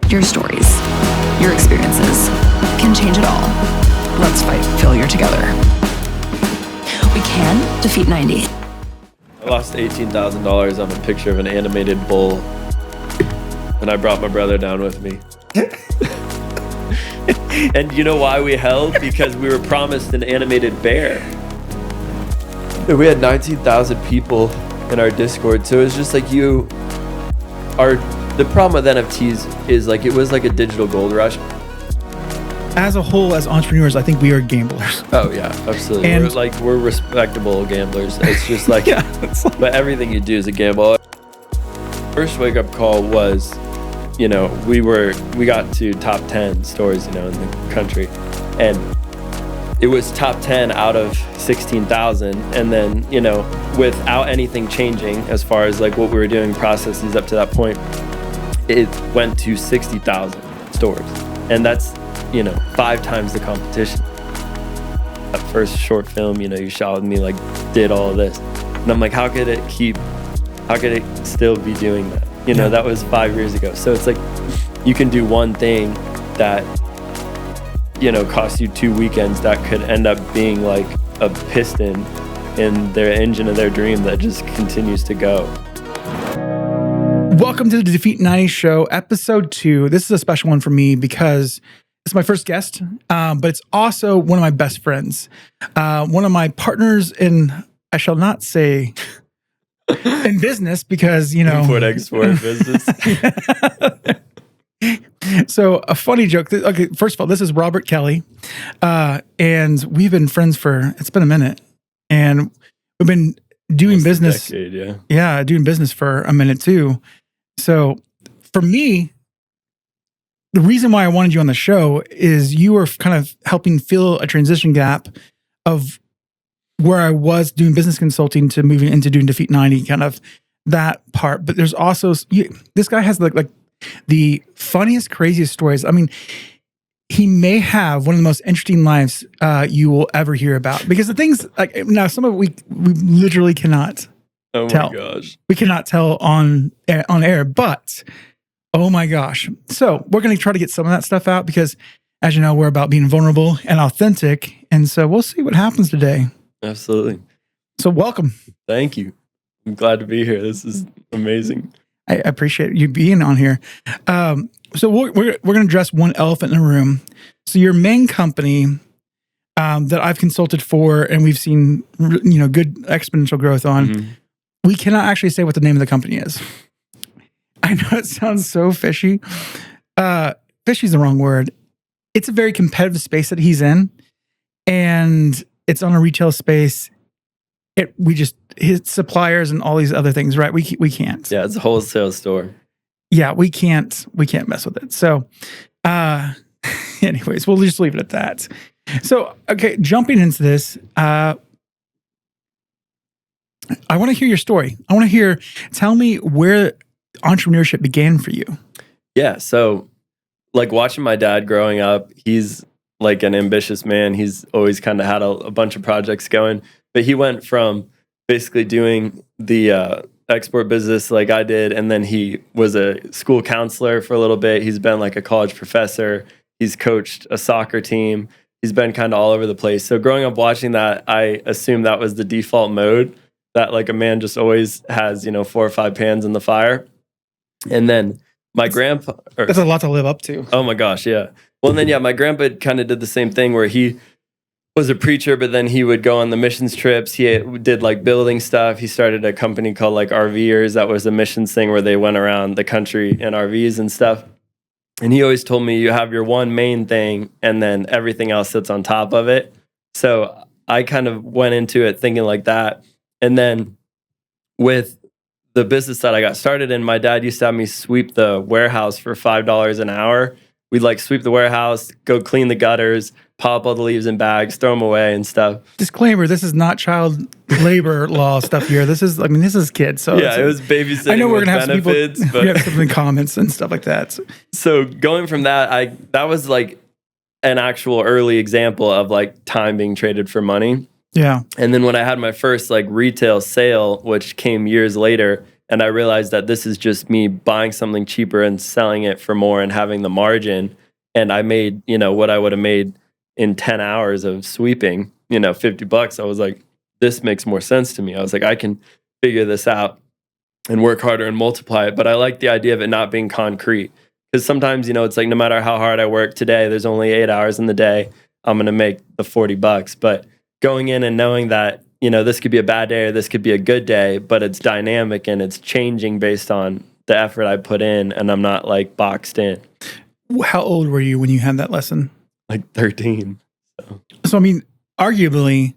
Your stories, your experiences can change it all. Let's fight failure together. We can defeat 90. I lost $18,000 on a picture of an animated bull, and I brought my brother down with me. And you know why we held? Because we were promised an animated bear. And we had 19,000 people in our Discord, so it was just like the problem with NFTs is like it was like a digital gold rush. As a whole, as entrepreneurs, I think we are gamblers. Oh yeah, absolutely. And we're respectable gamblers. It's just like, but everything you do is a gamble. First wake up call was, we got to top 10 stores, in the country, and it was top 10 out of 16,000. And then, without anything changing as far as like what we were doing processes up to that point, it went to 60,000 stores. And that's, 5 times the competition. That first short film, you shot with me, like did all of this. And I'm like, how could it still be doing that? That was 5 years ago. So it's like, you can do one thing that, cost you 2 weekends that could end up being like a piston in their engine of their dream that just continues to go. Welcome to the Defeat 90 Show, episode 2. This is a special one for me because it's my first guest, but it's also one of my best friends. One of my partners in, I shall not say in business because, Import-export business. So a funny joke. Okay, first of all, this is Robert Kelly, and we've been friends it's been a minute, and we've been doing business. Decade, doing business for a minute too. So for me, the reason why I wanted you on the show is you were kind of helping fill a transition gap of where I was doing business consulting to moving into doing Defeat 90, kind of that part. But there's also, this guy has like the funniest, craziest stories. I mean, he may have one of the most interesting lives you will ever hear about, because the things like now, some of it we literally cannot tell. Oh my gosh. We cannot tell on air, but oh my gosh. So we're going to try to get some of that stuff out because, as you know, we're about being vulnerable and authentic. And so we'll see what happens today. Absolutely. So welcome. Thank you. I'm glad to be here. This is amazing. I appreciate you being on here. So we're going to address one elephant in the room. So your main company that I've consulted for, and we've seen good exponential growth on, we cannot actually say what the name of the company is. I know it sounds so fishy. Fishy is the wrong word. It's a very competitive space that he's in, and it's on a retail space. His suppliers and all these other things, right? We can't. Yeah, it's a wholesale store. Yeah, we can't mess with it. So, anyways, we'll just leave it at that. So, okay, jumping into this, I want to hear your story. Tell me where entrepreneurship began for you. Yeah, so like watching my dad growing up, he's like an ambitious man. He's always kind of had a bunch of projects going, but he went from basically doing the export business like I did, and then he was a school counselor for a little bit. He's been like a college professor. He's coached a soccer team. He's been kind of all over the place. So growing up watching that, I assumed that was the default mode, that like a man just always has, 4 or 5 pans in the fire. And then my grandpa... That's a lot to live up to. Oh my gosh, yeah. Well, and then, my grandpa kind of did the same thing where he was a preacher, but then he would go on the missions trips. He did like building stuff. He started a company called like RVers. That was a missions thing where they went around the country in RVs and stuff. And he always told me you have your one main thing and then everything else sits on top of it. So I kind of went into it thinking like that. And then with the business that I got started in, my dad used to have me sweep the warehouse for $5 an hour. We'd like sweep the warehouse, go clean the gutters, pop all the leaves in bags, throw them away and stuff. Disclaimer, this is not child labor law stuff here. This is kids. So yeah, it was babysitting. I know we're going to have benefits, some people, we have some in comments and stuff like that. So going from that, that was like an actual early example of like time being traded for money. Yeah. And then when I had my first like retail sale, which came years later, And I realized that this is just me buying something cheaper and selling it for more and having the margin. And I made, what I would have made in 10 hours of sweeping, $50. I was like, this makes more sense to me. I was like, I can figure this out and work harder and multiply it. But I like the idea of it not being concrete. Because sometimes, it's like no matter how hard I work today, there's only 8 hours in the day, I'm going to make the $40. But going in and knowing that, this could be a bad day or this could be a good day, but it's dynamic and it's changing based on the effort I put in, and I'm not like boxed in. How old were you when you had that lesson? Like 13. So I mean, arguably,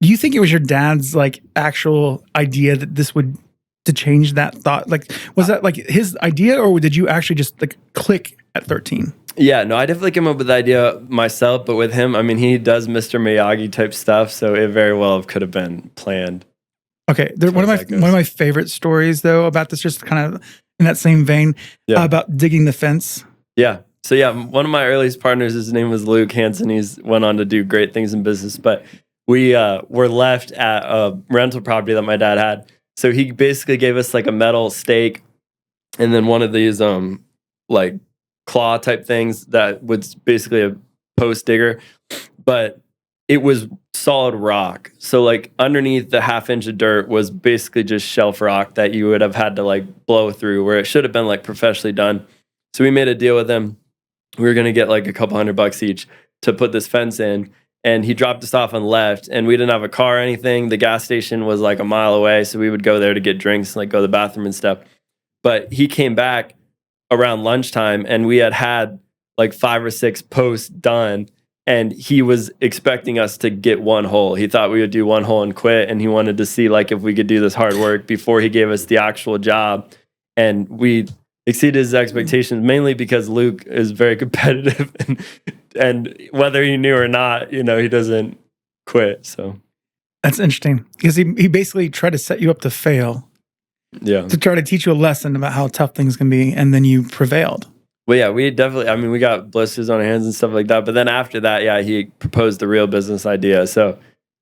do you think it was your dad's like actual idea that this would to change that thought? Like, was that like his idea, or did you actually just like click at 13? Yeah, no, I definitely came up with the idea myself, but with him, I mean, he does Mr. Miyagi type stuff, so it very well could have been planned. Okay, one of my favorite stories though about this, just kind of in that same vein, about digging the fence. Yeah. So yeah, one of my earliest partners, his name was Luke Hansen. He's went on to do great things in business, but we were left at a rental property that my dad had. So he basically gave us like a metal stake and then one of these like claw type things that was basically a post digger, but it was solid rock. So like underneath the 1/2 inch of dirt was basically just shelf rock that you would have had to like blow through, where it should have been like professionally done. So we made a deal with him. We were going to get like a couple $100 each to put this fence in. And he dropped us off and left. And we didn't have a car or anything. The gas station was like a mile away. So we would go there to get drinks and like go to the bathroom and stuff. But he came back around lunchtime and we had like 5 or 6 posts done. And he was expecting us to get one hole. He thought we would do one hole and quit. And he wanted to see like if we could do this hard work before he gave us the actual job. And we exceeded his expectations, mainly because Luke is very competitive and whether he knew or not, he doesn't quit. So that's interesting because he basically tried to set you up to fail. Yeah. To try to teach you a lesson about how tough things can be, and then you prevailed. Well, yeah, we definitely, we got blisters on our hands and stuff like that. But then after that, yeah, he proposed the real business idea. So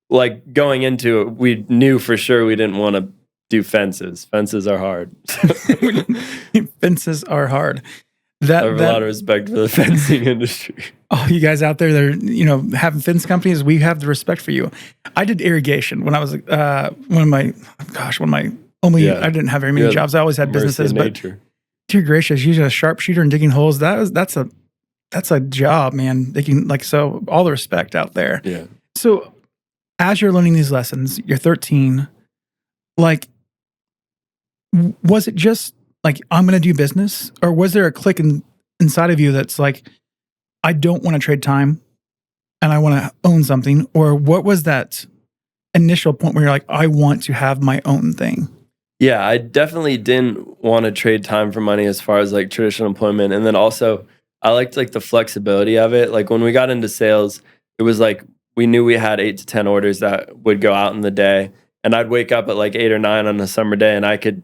like going into it, we knew for sure we didn't want to do fences. Fences are hard. Fences are hard. I have a lot of respect for the fencing industry. Oh, you guys out there that are, having fence companies, we have the respect for you. I did irrigation when I was I didn't have very many jobs. I always had businesses, but dear gracious, using a sharpshooter and digging holes, that's a job, man. They can so all the respect out there. Yeah. So as you're learning these lessons, you're 13, was it just like, I'm going to do business? Or was there a click inside of you that's like, I don't want to trade time and I want to own something? Or what was that initial point where you're like, I want to have my own thing? Yeah, I definitely didn't want to trade time for money as far as like traditional employment. And then also I liked like the flexibility of it. Like when we got into sales, it was like we knew we had 8 to 10 orders that would go out in the day. And I'd wake up at like 8 or 9 on a summer day and I could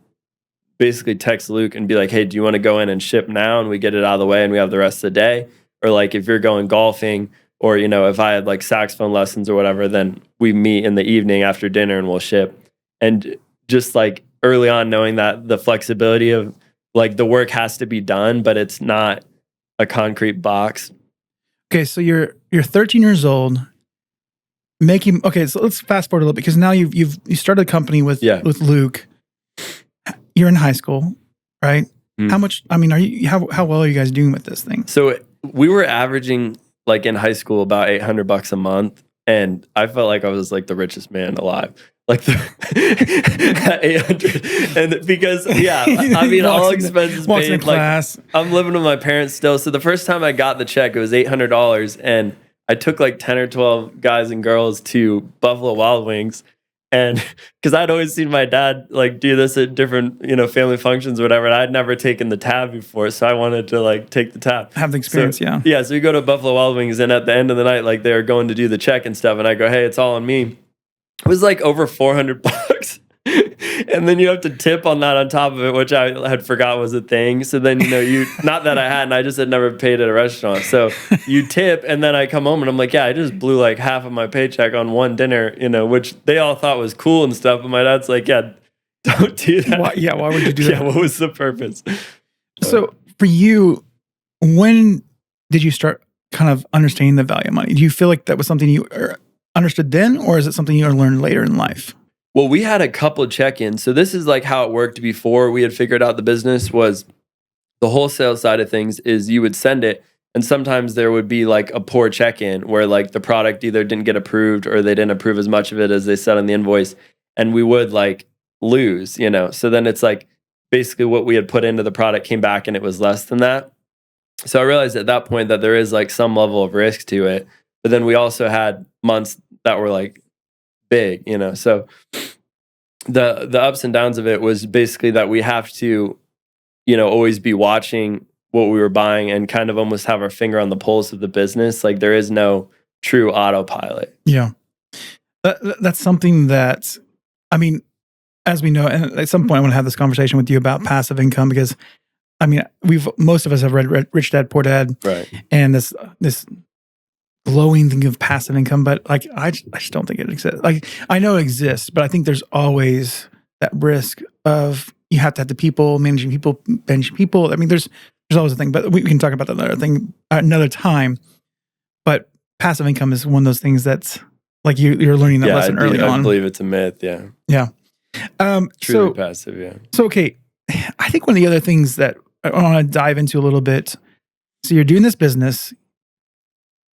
basically text Luke and be like, hey, do you want to go in and ship now and we get it out of the way and we have the rest of the day? Or like if you're going golfing or, if I had like saxophone lessons or whatever, then we meet in the evening after dinner and we'll ship. And just like early on knowing that the flexibility of like the work has to be done, but it's not a concrete box. Okay, so you're 13 years old. So let's fast forward a little bit because now you started a company with Luke. You're in high school, right? How much? How well are you guys doing with this thing? So we were averaging like in high school about $800 a month, and I felt like I was like the richest man alive. Like 800, and because all expenses paid. Like I'm living with my parents still. So the first time I got the check, it was $800, and I took like 10 or 12 guys and girls to Buffalo Wild Wings. And because I'd always seen my dad like do this at different, family functions or whatever. And I'd never taken the tab before. So I wanted to like take the tab. Have the experience, yeah. Yeah. So we go to Buffalo Wild Wings and at the end of the night, like they were going to do the check and stuff. And I go, hey, it's all on me. It was like over $400. And then you have to tip on that on top of it, which I had forgot was a thing. So then, not that I hadn't, I just had never paid at a restaurant. So you tip and then I come home and I'm like, yeah, I just blew like half of my paycheck on one dinner, which they all thought was cool and stuff. But my dad's like, yeah, don't do that. Why would you do that? Yeah, what was the purpose? So for you, when did you start kind of understanding the value of money? Do you feel like that was something you understood then, or is it something you learned later in life? Well, we had a couple check-ins. So this is like how it worked before we had figured out the business. Was the wholesale side of things is you would send it, and sometimes there would be like a poor check-in where like the product either didn't get approved or they didn't approve as much of it as they said on the invoice, and we would like lose, So then it's like basically what we had put into the product came back and it was less than that. So I realized at that point that there is like some level of risk to it. But then we also had months that were like big, So the ups and downs of it was basically that we have to, always be watching what we were buying and kind of almost have our finger on the pulse of the business. Like there is no true autopilot. Yeah. That's something that, I mean, as we know, and at some point I want to have this conversation with you about passive income, because I mean, most of us have read Rich Dad, Poor Dad, right? And this glowing thing of passive income, but like I just don't think it exists. Like I know it exists, but I think there's always that risk of you have to have the people managing people, benching people. I mean, there's always a thing, but we can talk about that another time. But passive income is one of those things that's like you're learning that lesson early on. I believe it's a myth. Yeah. Yeah. Truly passive. Yeah. So okay, I think one of the other things that I want to dive into a little bit. So you're doing this business,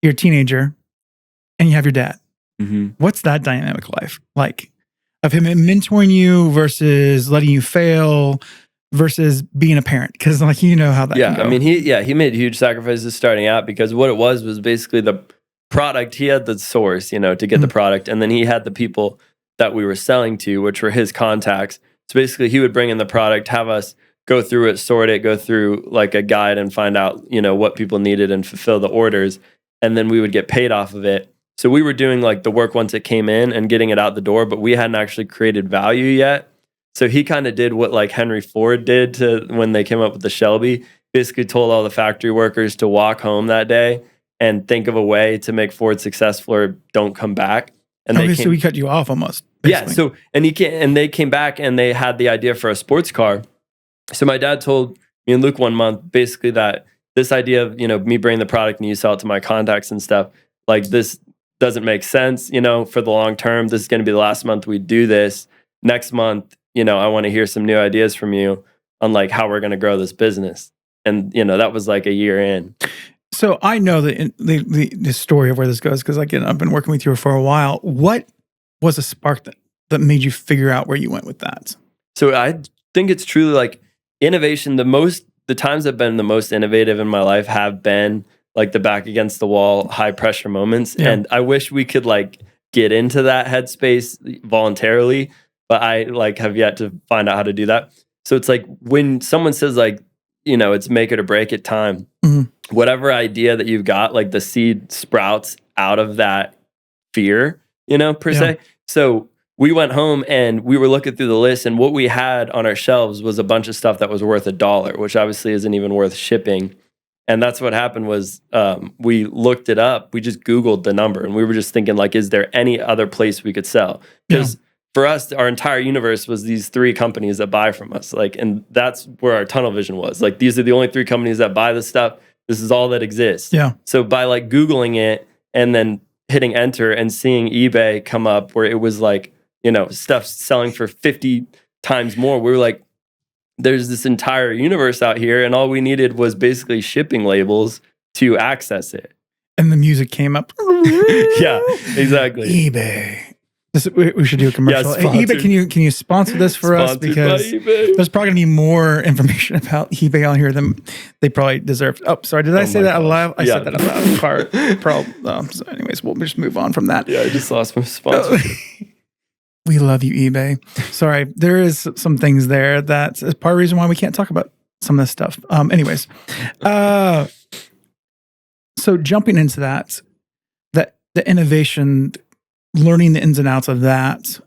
you're a teenager, and you have your dad. Mm-hmm. What's that dynamic like of him mentoring you versus letting you fail versus being a parent? Because like how that can go. I mean he made huge sacrifices starting out, because what it was basically the product. He had the source, to get the product, and then he had the people that we were selling to, which were his contacts. So basically he would bring in the product, have us go through it, sort it, go through like a guide and find out, what people needed and fulfill the orders. And then we would get paid off of it. So we were doing like the work once it came in and getting it out the door, but we hadn't actually created value yet. So he kind of did what like Henry Ford did to when they came up with the Shelby, basically told all the factory workers to walk home that day and think of a way to make Ford successful or don't come back. And so he cut you off almost. Basically. Yeah. So, and they came back and they had the idea for a sports car. So my dad told me and Luke one month basically that this idea of, me bringing the product and you sell it to my contacts and stuff, like this doesn't make sense, for the long term. This is going to be the last month we do this. Next month, I want to hear some new ideas from you on like how we're going to grow this business. And, that was like a year in. So I know the story of where this goes, because again, I've been working with you for a while. What was a spark that made you figure out where you went with that? So I think it's truly like innovation. The times I've been the most innovative in my life have been like the back against the wall, high pressure moments. Yeah. And I wish we could like get into that headspace voluntarily, but I like have yet to find out how to do that. So it's like when someone says like, it's make it or break it time, whatever idea that you've got, like the seed sprouts out of that fear, per se. So we went home and we were looking through the list, and what we had on our shelves was a bunch of stuff that was worth $1, which obviously isn't even worth shipping. And that's what happened was we looked it up. We just Googled the number, and we were just thinking like, is there any other place we could sell? Because for us, our entire universe was these 3 companies that buy from us. Like, and that's where our tunnel vision was. Like, these are the only 3 companies that buy this stuff. This is all that exists. Yeah. So by like Googling it and then hitting enter and seeing eBay come up where it was like, stuff selling for 50 times more, we were like, there's this entire universe out here, and all we needed was basically shipping labels to access it. And the music came up. Yeah, exactly. eBay. We should do a commercial. Yeah, hey, eBay, can you sponsor this for us? Because there's probably going to be more information about eBay on here than they probably deserve. Oh, sorry. Did I say that aloud? I said that aloud. So anyways, we'll just move on from that. Yeah, I just lost my sponsorship. We love you, eBay. Sorry, there is some things there that is part of the reason why we can't talk about some of this stuff. Anyways, so jumping into that the innovation, learning the ins and outs of that.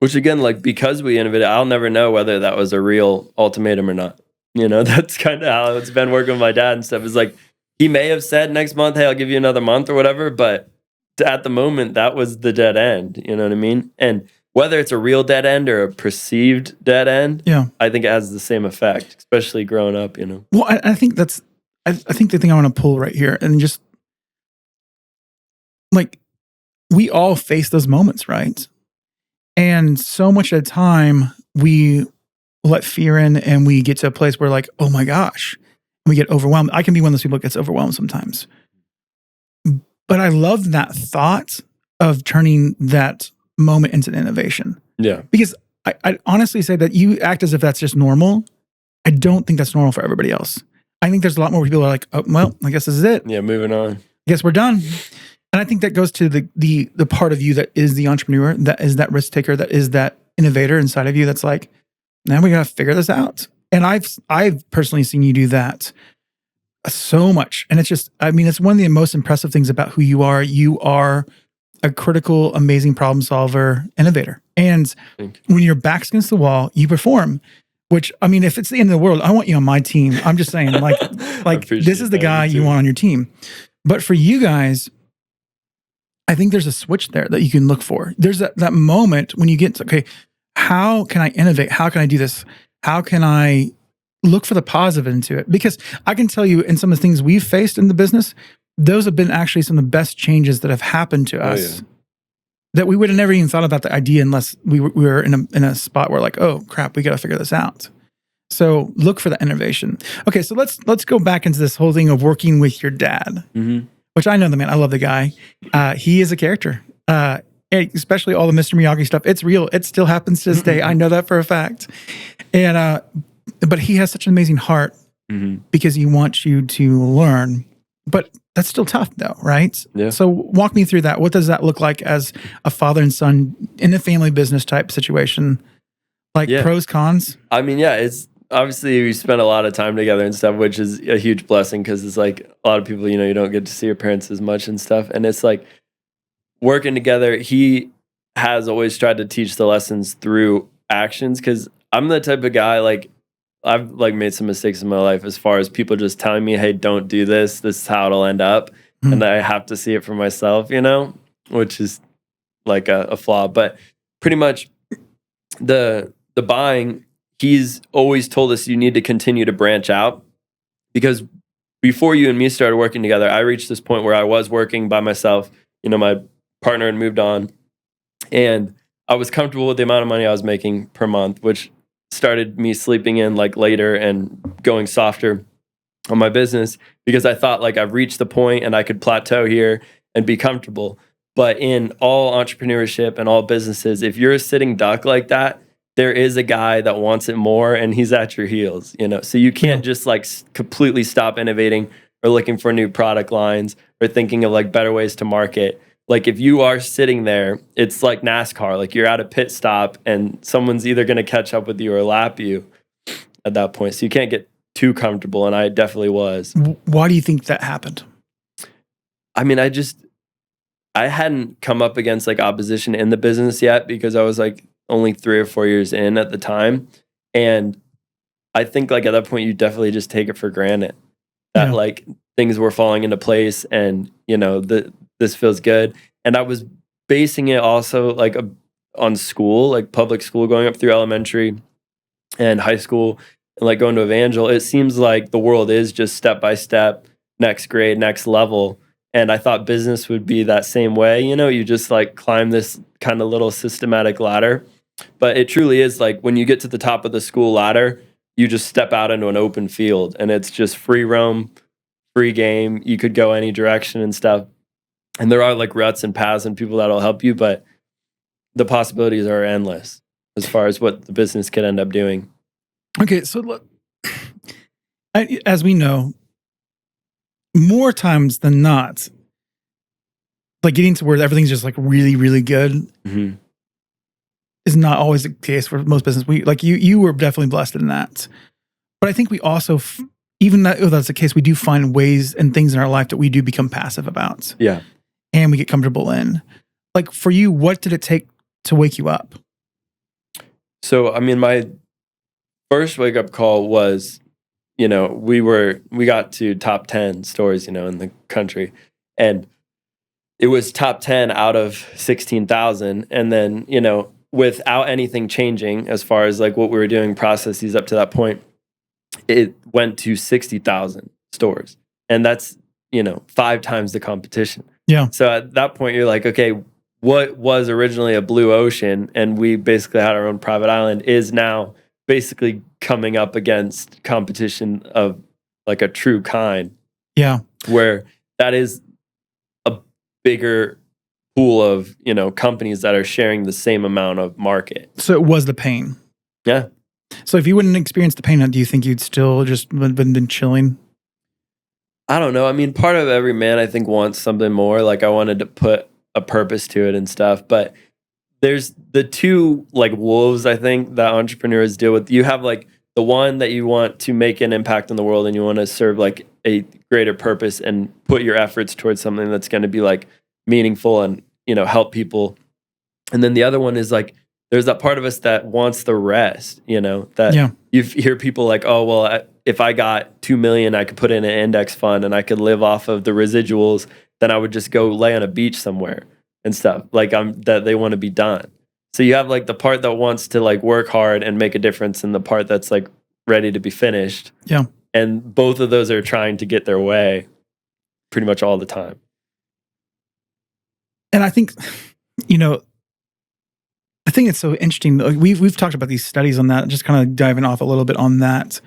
Which again, like because we innovated, I'll never know whether that was a real ultimatum or not. That's kind of how it's been working with my dad and stuff. It's like he may have said next month, hey, I'll give you another month or whatever, but at the moment, that was the dead end. You know what I mean? And whether it's a real dead end or a perceived dead end, I think it has the same effect, especially growing up, you know. Well, I think that's, I think the thing I want to pull right here, and just like, we all face those moments, right? And so much at a time, we let fear in and we get to a place where like, oh my gosh, we get overwhelmed. I can be one of those people that gets overwhelmed sometimes. But I love that thought of turning that moment into innovation. Yeah. Because I honestly say that you act as if that's just normal. I don't think that's normal for everybody else. I think there's a lot more people who are like, oh, well, I guess this is it. Yeah, moving on. I guess we're done. And I think that goes to the part of you that is the entrepreneur, that is that risk taker, that is that innovator inside of you that's like, now we got to figure this out. And I've personally seen you do that so much. And it's just, I mean, it's one of the most impressive things about who you are. You are a critical, amazing problem solver, innovator. And when your back's against the wall, you perform. Which, I mean, if it's the end of the world, I want you on my team. I'm just saying, like this is the guy you want on your team. But for you guys, I think there's a switch there that you can look for. There's that moment when you get to, okay, how can I innovate? How can I do this? How can I look for the positive into it? Because I can tell you in some of the things we've faced in the business, those have been actually some of the best changes that have happened to us. That we would have never even thought about the idea unless we were in a spot where like, oh crap, we got to figure this out. So look for that innovation. Okay, so let's go back into this whole thing of working with your dad, which I know the man. I love the guy. He is a character, especially all the Mr. Miyagi stuff. It's real. It still happens to this day. I know that for a fact. And but he has such an amazing heart because he wants you to learn. But that's still tough though, right? Yeah. So walk me through that. What does that look like as a father and son in a family business type situation? Like pros, cons? I mean, yeah, it's obviously we spend a lot of time together and stuff, which is a huge blessing because it's like a lot of people, you know, you don't get to see your parents as much and stuff. And it's like working together, he has always tried to teach the lessons through actions because I'm the type of guy, like, I've like made some mistakes in my life as far as people just telling me, hey, don't do this. This is how it'll end up. And I have to see it for myself, you know, which is like a flaw. But pretty much the buying, he's always told us you need to continue to branch out because before you and me started working together, I reached this point where I was working by myself. You know, my partner had moved on and I was comfortable with the amount of money I was making per month, which started me sleeping in like later and going softer on my business because I thought like I've reached the point and I could plateau here and be comfortable. But in all entrepreneurship and all businesses, if you're a sitting duck like that, there is a guy that wants it more and he's at your heels, you know? So you can't just like completely stop innovating or looking for new product lines or thinking of like better ways to market. Like if you are sitting there, it's like NASCAR, like you're at a pit stop and someone's either going to catch up with you or lap you at that point. So you can't get too comfortable. And I definitely was. Why do you think that happened? I mean, I hadn't come up against like opposition in the business yet because I was like only 3 or 4 years in at the time. And I think like at that point, you definitely just take it for granted that like things were falling into place and, you know, this feels good. And I was basing it also like on school, like public school, going up through elementary and high school and like going to Evangel. It seems like the world is just step by step, next grade, next level. And I thought business would be that same way. You know, you just like climb this kind of little systematic ladder. But it truly is like when you get to the top of the school ladder, you just step out into an open field and it's just free roam, free game. You could go any direction and stuff. And there are like ruts and paths and people that'll help you, but the possibilities are endless as far as what the business could end up doing. Okay, so look, as we know, more times than not, like getting to where everything's just like really, really good is not always the case for most business. We like you were definitely blessed in that, but I think we also, even though that's the case, we do find ways and things in our life that we do become passive about. Yeah. And we get comfortable in. Like for you, what did it take to wake you up? So, I mean, my first wake up call was, you know, we got to top 10 stores, you know, in the country. And it was top 10 out of 16,000. And then, you know, without anything changing as far as like what we were doing processes up to that point, it went to 60,000 stores. And that's, 5 times the competition. Yeah. So at that point, you're like, okay, what was originally a blue ocean and we basically had our own private island is now basically coming up against competition of like a true kind. Yeah. Where that is a bigger pool of, companies that are sharing the same amount of market. So it was the pain. Yeah. So if you wouldn't experience the pain, do you think you'd still just been chilling? I don't know. I mean, part of every man, I think, wants something more. Like I wanted to put a purpose to it and stuff. But there's the two like wolves, I think, that entrepreneurs deal with. You have like the one that you want to make an impact in the world and you want to serve like a greater purpose and put your efforts towards something that's going to be like meaningful and, help people. And then the other one is like, there's that part of us that wants the rest, that you hear people like, oh, well, if I got 2 million, I could put in an index fund and I could live off of the residuals. Then I would just go lay on a beach somewhere and stuff like that they want to be done. So you have like the part that wants to like work hard and make a difference and the part that's like ready to be finished. Yeah. And both of those are trying to get their way pretty much all the time. And I think, I think it's so interesting. We've talked about these studies on that, just kind of diving off a little bit on that.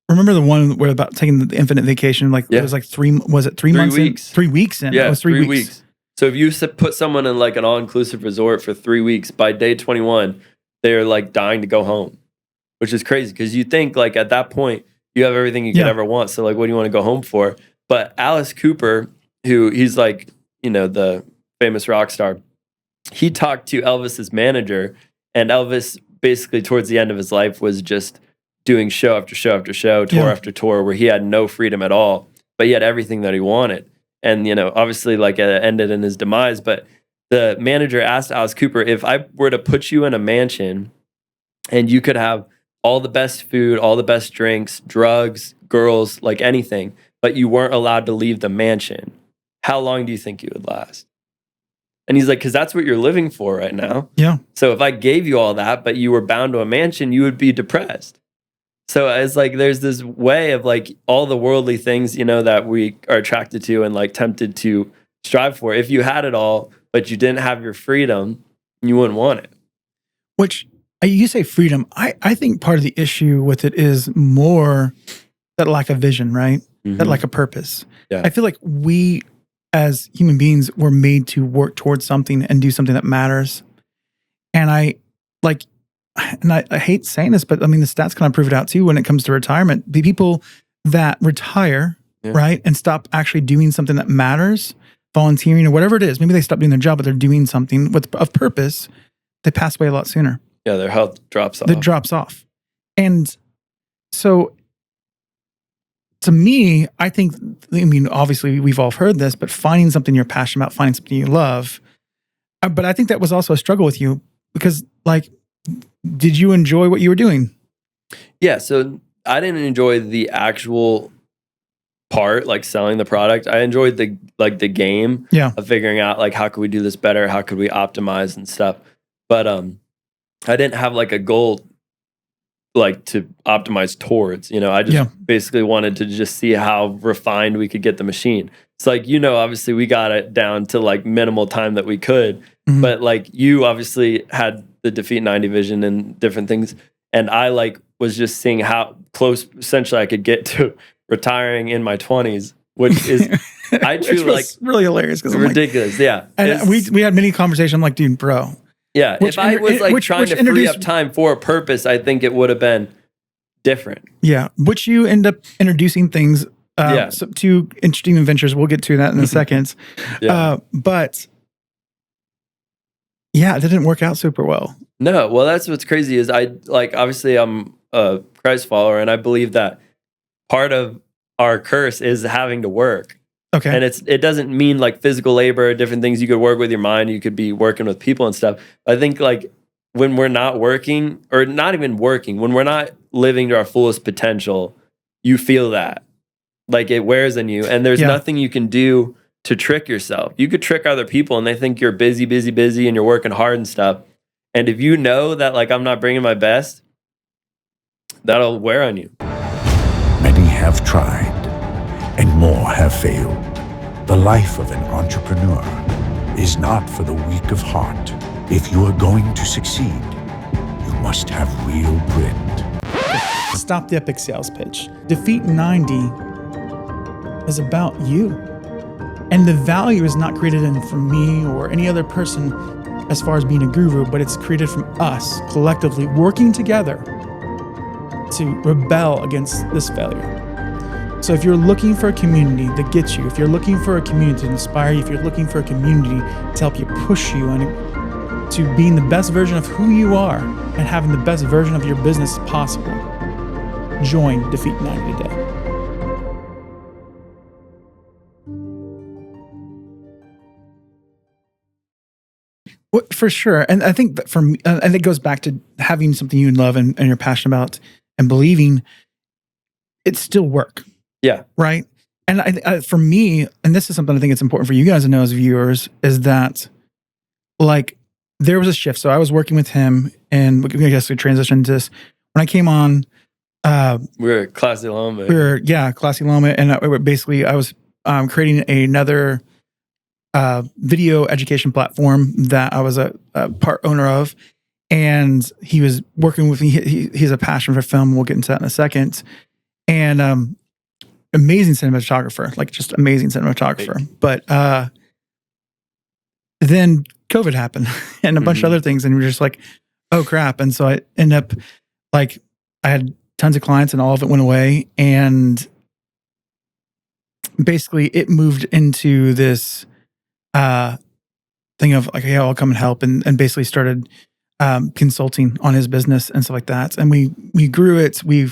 Remember the one where about taking the infinite vacation? Like it was like 3 months? 3 weeks. 3 weeks in. Yeah, it was 3 weeks. So if you put someone in like an all-inclusive resort for 3 weeks, by day 21, they're like dying to go home, which is crazy because you think like at that point you have everything you could ever want. So like, what do you want to go home for? But Alice Cooper, who he's like, the famous rock star, he talked to Elvis's manager, and Elvis basically towards the end of his life was just doing show after show after show, tour after tour, where he had no freedom at all, but he had everything that he wanted. And, obviously like it ended in his demise, but the manager asked Alice Cooper, if I were to put you in a mansion and you could have all the best food, all the best drinks, drugs, girls, like anything, but you weren't allowed to leave the mansion, how long do you think you would last? And he's like, because that's what you're living for right now. Yeah. So if I gave you all that, but you were bound to a mansion, you would be depressed. So it's like there's this way of like all the worldly things, that we are attracted to and like tempted to strive for. If you had it all, but you didn't have your freedom, you wouldn't want it. Which you say freedom. I think part of the issue with it is more that lack of vision, right? Mm-hmm. That lack of purpose. Yeah. I feel like we as human beings were made to work towards something and do something that matters. And I hate saying this, but I mean, the stats kind of prove it out too when it comes to retirement. The people that retire, right, and stop actually doing something that matters, volunteering or whatever it is, maybe they stop doing their job, but they're doing something of purpose, they pass away a lot sooner. Yeah, their health drops off. It drops off. And so to me, I think, obviously we've all heard this, but finding something you're passionate about, finding something you love. But I think that was also a struggle with you because like, did you enjoy what you were doing? Yeah, so I didn't enjoy the actual part, like selling the product. I enjoyed the game of figuring out like how could we do this better, how could we optimize and stuff. But I didn't have like a goal like to optimize towards, I just basically wanted to just see how refined we could get the machine. It's like, obviously we got it down to like minimal time that we could, but like you obviously had the Defeat 90 vision and different things. And I like was just seeing how close essentially I could get to retiring in my 20s, which is, I truly like really hilarious. Cause ridiculous. Yeah. And we had many conversations. I'm like, dude, bro. Yeah. If I was like trying to free up time for a purpose, I think it would have been different. Yeah. Which you end up introducing things to interesting adventures. We'll get to that in a second. But yeah, it didn't work out super well. No. Well, that's what's crazy is obviously I'm a Christ follower and I believe that part of our curse is having to work. Okay. And it doesn't mean like physical labor, different things. You could work with your mind. You could be working with people and stuff. I think like when we're not working or not even working, when we're not living to our fullest potential, you feel that like it wears on you and there's nothing you can do to trick yourself. You could trick other people and they think you're busy and you're working hard and stuff. And if you know that like I'm not bringing my best, that'll wear on you. Many have tried, and more have failed. The life of an entrepreneur is not for the weak of heart. If you are going to succeed, you must have real grit. Stop the epic sales pitch. Defeat 90 is about you. And the value is not created from me or any other person as far as being a guru, but it's created from us collectively working together to rebel against this failure. So if you're looking for a community that gets you, if you're looking for a community to inspire you, if you're looking for a community to help you push you and to being the best version of who you are and having the best version of your business possible, join Defeat 90 today. Well, for sure. And I think that for me, and it goes back to having something you love and you're passionate about and believing it's still work. Yeah. Right. And for me, and this is something I think it's important for you guys to know as viewers, is that like there was a shift. So I was working with him and I guess we transitioned to this. When I came on, we're Classy Llama. Classy Llama. And I was creating another video education platform that I was a part owner of. And he was working with me. He has a passion for film. We'll get into that in a second. And amazing cinematographer, like just amazing cinematographer. But then COVID happened and a bunch of other things. And we were just like, oh crap. And so I ended up like, I had tons of clients and all of it went away. And basically it moved into this thing of like, hey, I'll come and help. And basically started consulting on his business and stuff like that. And we grew it. We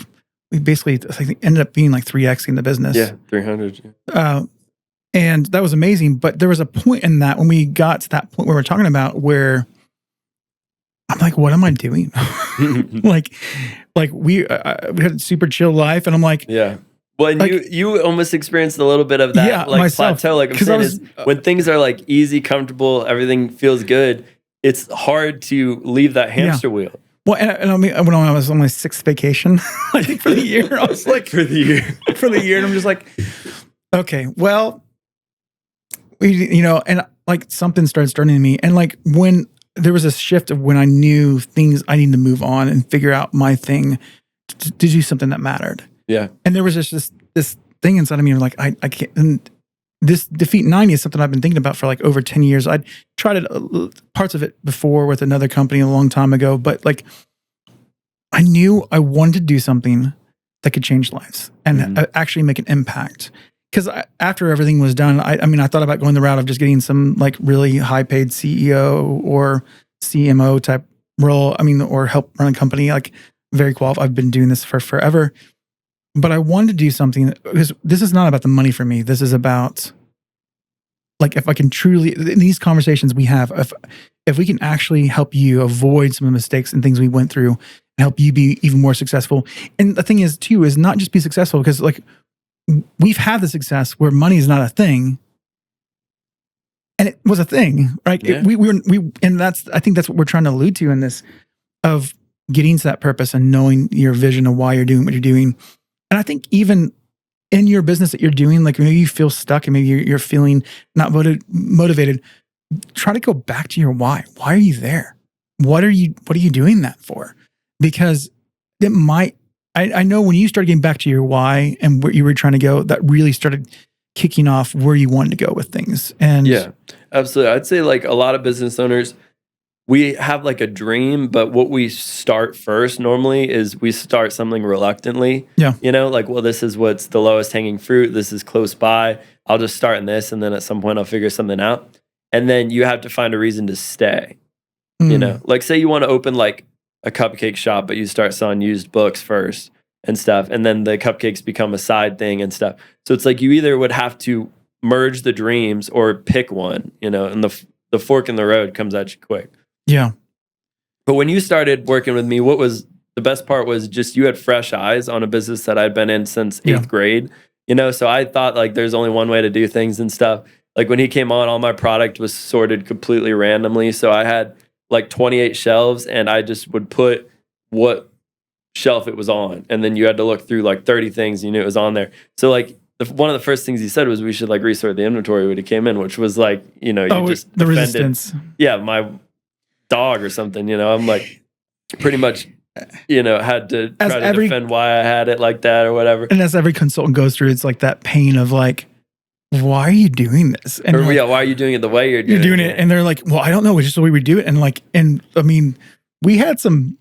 basically, I think, ended up being like 3Xing the business. Yeah, 300. Yeah. And that was amazing. But there was a point in that when we got to that point where we're talking about where I'm like, what am I doing? like we had a super chill life. And I'm like, yeah. Well, and like, you almost experienced a little bit of that like myself, plateau. Like I'm saying is when things are like easy, comfortable, everything feels good, it's hard to leave that hamster wheel. Well, and I mean, when I was on my 6th vacation, I think for the year, I was like, for the year, and I'm just like, okay, well, and like something started starting to me. And like when there was a shift of when I knew things I needed to move on and figure out my thing to do something that mattered. Yeah. And there was just this thing inside of me, like, I can't, and this Defeat 90 is something I've been thinking about for like over 10 years. I'd tried parts of it before with another company a long time ago, but like I knew I wanted to do something that could change lives and actually make an impact. Because after everything was done, I mean, I thought about going the route of just getting some like really high paid CEO or CMO type role. I mean, or help run a company, like very qualified. I've been doing this for forever. But I wanted to do something because this is not about the money for me. This is about like if I can truly, in these conversations we have, if we can actually help you avoid some of the mistakes and things we went through and help you be even more successful. And the thing is too, is not just be successful because like we've had the success where money is not a thing. And it was a thing, right? Yeah. And I think that's what we're trying to allude to in this of getting to that purpose and knowing your vision of why you're doing what you're doing. And I think even in your business that you're doing, like maybe you feel stuck and maybe you're feeling not motivated, try to go back to your why. Why are you there? What are you doing that for? Because it might, I know when you started getting back to your why and where you were trying to go, that really started kicking off where you wanted to go with things. And yeah, absolutely. I'd say like a lot of business owners, we have like a dream, but what we start first normally is we start something reluctantly. Yeah. You know, like, well, this is what's the lowest hanging fruit. This is close by. I'll just start in this. And then at some point I'll figure something out. And then you have to find a reason to stay. You know, like say you want to open like a cupcake shop, but you start selling used books first and stuff. And then the cupcakes become a side thing and stuff. So it's like you either would have to merge the dreams or pick one, you know, and the fork in the road comes at you quick. Yeah. But when you started working with me, what was the best part was just you had fresh eyes on a business that I'd been in since 8th grade, you know? So I thought like there's only one way to do things and stuff. Like when he came on, all my product was sorted completely randomly. So I had like 28 shelves, and I just would put what shelf it was on, and then you had to look through like 30 things, you knew it was on there. So like one of the first things he said was we should like resort the inventory when he came in, which was like, you just the defended, resistance. Yeah, my dog or something, I'm like pretty much, had to try to defend why I had it like that or whatever. And as every consultant goes through, it's like that pain of like, why are you doing this? And why are you doing it the way you're doing it? And they're like, well, I don't know. It's just the way we do it. And I mean, we had some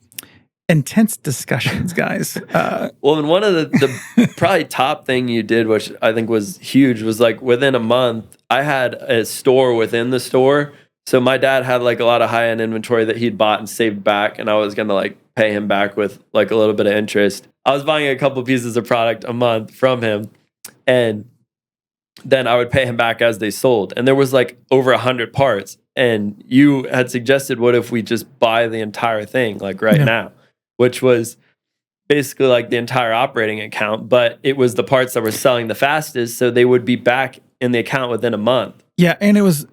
intense discussions, guys. Well, and one of the probably top thing you did, which I think was huge, was like within a month, I had a store within the store. So my dad had like a lot of high-end inventory that he'd bought and saved back, and I was going to like pay him back with like a little bit of interest. I was buying a couple pieces of product a month from him, and then I would pay him back as they sold. And there was like over 100 parts. And you had suggested, what if we just buy the entire thing like now, which was basically like the entire operating account, but it was the parts that were selling the fastest. So they would be back in the account within a month. Yeah. And it was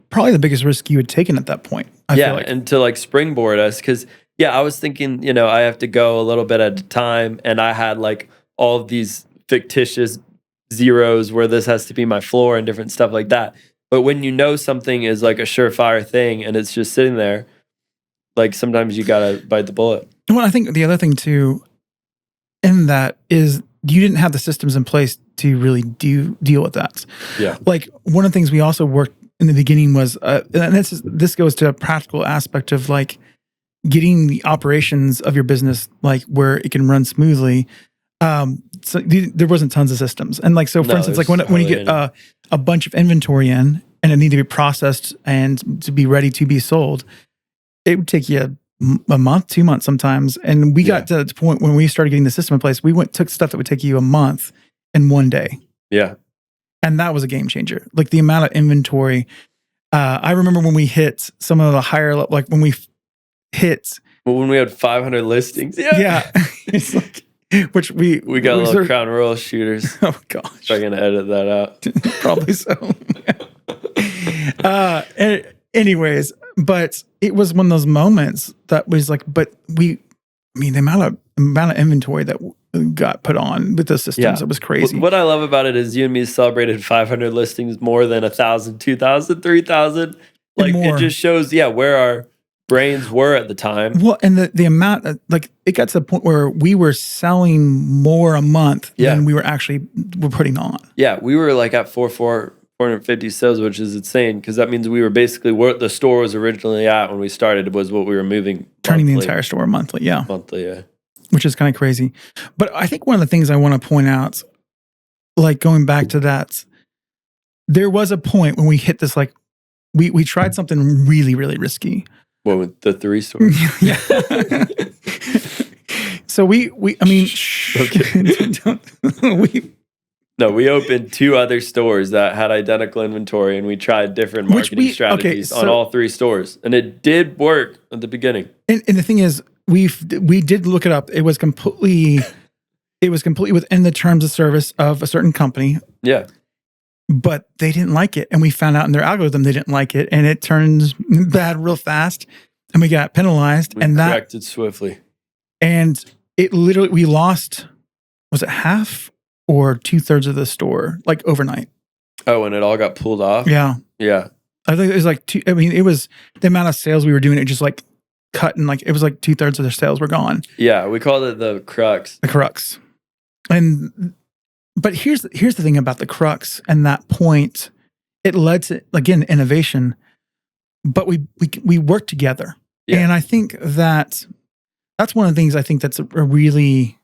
probably the biggest risk you had taken at that point. I feel like. And to like springboard us. Cause I was thinking, I have to go a little bit at a time. And I had like all of these fictitious zeros where this has to be my floor and different stuff like that. But when something is like a surefire thing and it's just sitting there, like sometimes you gotta bite the bullet. Well, I think the other thing too in that is you didn't have the systems in place to really deal with that. Yeah. Like one of the things we also worked in the beginning was, and this goes to a practical aspect of like getting the operations of your business like where it can run smoothly. So there wasn't tons of systems. And like, so for instance, like when you get a bunch of inventory in and it needed to be processed and to be ready to be sold, it would take you a month, 2 months sometimes. And we got to the point when we started getting the system in place, we took stuff that would take you a month in one day. Yeah. And that was a game changer. Like the amount of inventory. I remember when we hit some of the higher, like when we hit. Well, when we had 500 listings. Yeah. It's like, which we got a little Crown Royal shooters. Oh gosh, I'm gonna edit that out. Probably so. Anyways, but it was one of those moments that was like, the amount of inventory that got put on with the systems, it was crazy. What I love about it is you and me celebrated 500 listings more than 1,000, 2,000, 3,000. Like it just shows, where our brains were at the time. Well, and the amount, like it got to the point where we were selling more a month than we were putting on. Yeah, we were like at 450 sales, which is insane because that means we were basically where the store was originally at when we started was what we were moving. Turning the entire store monthly, Monthly, which is kind of crazy. But I think one of the things I want to point out, like going back to that, there was a point when we hit this, like we tried something really, really risky. What, with the 3 stores? Yeah. So we opened 2 other stores that had identical inventory, and we tried different marketing strategies on all 3 stores, and it did work at the beginning. And the thing is, we did look it up. It was completely within the terms of service of a certain company. Yeah. But they didn't like it. And we found out in their algorithm they didn't like it. And it turns bad real fast. And we got penalized. We corrected swiftly. And it literally, we lost, was it half or 2/3 of the store, like overnight? Oh, and it all got pulled off? Yeah. Yeah. I think it was like, it was the amount of sales we were doing, it just like cut and like, it was like 2/3 of their sales were gone. Yeah. We called it the crux. The crux. But here's the thing about the crux and that point, it led to, again, innovation, but we worked together. Yeah. And I think that's one of the things I think that's a really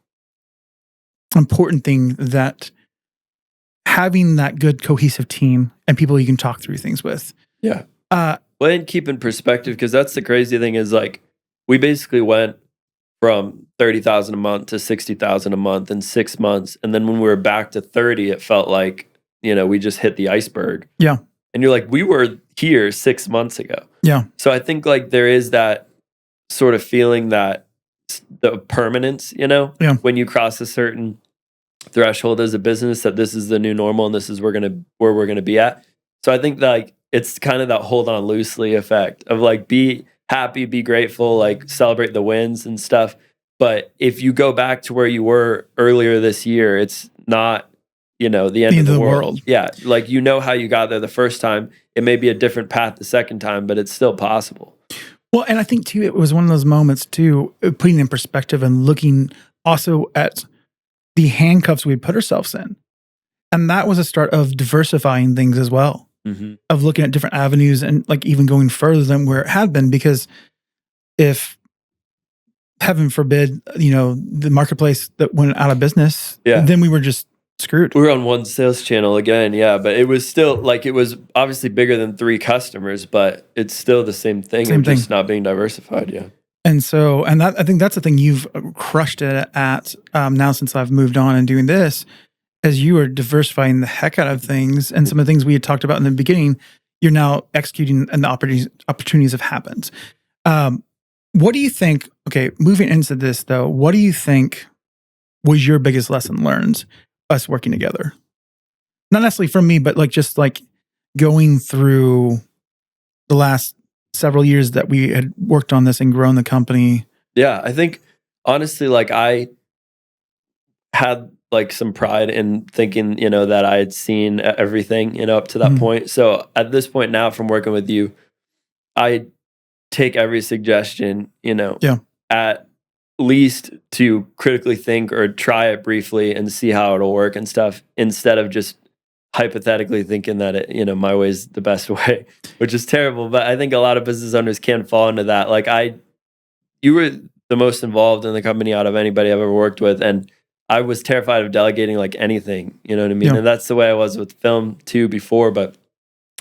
important thing, that having that good cohesive team and people you can talk through things with. Yeah. Well, and keep in perspective, because that's the crazy thing is like, we basically went from 30,000 a month to 60,000 a month in 6 months. And then when we were back to 30, it felt like, we just hit the iceberg. Yeah. And you're like, we were here 6 months ago. Yeah. So I think like there is that sort of feeling that the permanence, when you cross a certain threshold as a business, that this is the new normal and this is where we're going to be at. So I think like it's kind of that hold on loosely effect of like, be happy, be grateful, like celebrate the wins and stuff. But if you go back to where you were earlier this year, it's not, you know, the end of the world. Yeah. Like, you know how you got there the first time. It may be a different path the second time, but it's still possible. Well, and I think too, it was one of those moments too, putting in perspective and looking also at the handcuffs we put ourselves in. And that was a start of diversifying things as well, of looking at different avenues and like even going further than where it had been. Because if, heaven forbid, you know, the marketplace that went out of business, then we were just screwed. We were on one sales channel again, but it was still like, it was obviously bigger than 3 customers, but it's still the same thing. Just not being diversified. And so, and that, I think that's the thing you've crushed it at now since I've moved on and doing this, as you are diversifying the heck out of things. And some of the things we had talked about in the beginning, you're now executing and the opportunities have happened. What do you think, okay, moving into this though, what do you think was your biggest lesson learned, us working together? Not necessarily from me, but like just like going through the last several years that we had worked on this and grown the company. Yeah, I think honestly, like I had like some pride in thinking, you know, that I had seen everything, you know, up to that point. So at this point now, from working with you, I take every suggestion, you know, at least to critically think or try it briefly and see how it'll work and stuff, instead of just hypothetically thinking that it, you know, my way is the best way, which is terrible. But I think a lot of business owners can fall into that. Like you were the most involved in the company out of anybody I've ever worked with. And I was terrified of delegating like anything, you know what I mean? And that's the way I was with film too before, but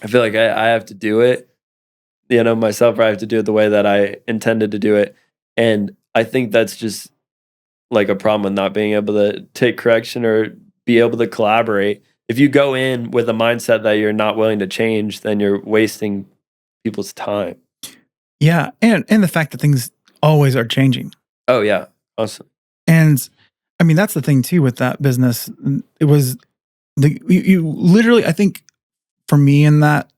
I feel like I have to do it, you know, myself, or I have to do it the way that I intended to do it. And I think that's just like a problem with not being able to take correction or be able to collaborate. If you go in with a mindset that you're not willing to change, then you're wasting people's time. Yeah. And the fact that things always are changing. Oh yeah. Awesome. And I mean, that's the thing too with that business. It was you literally, I think for me in that,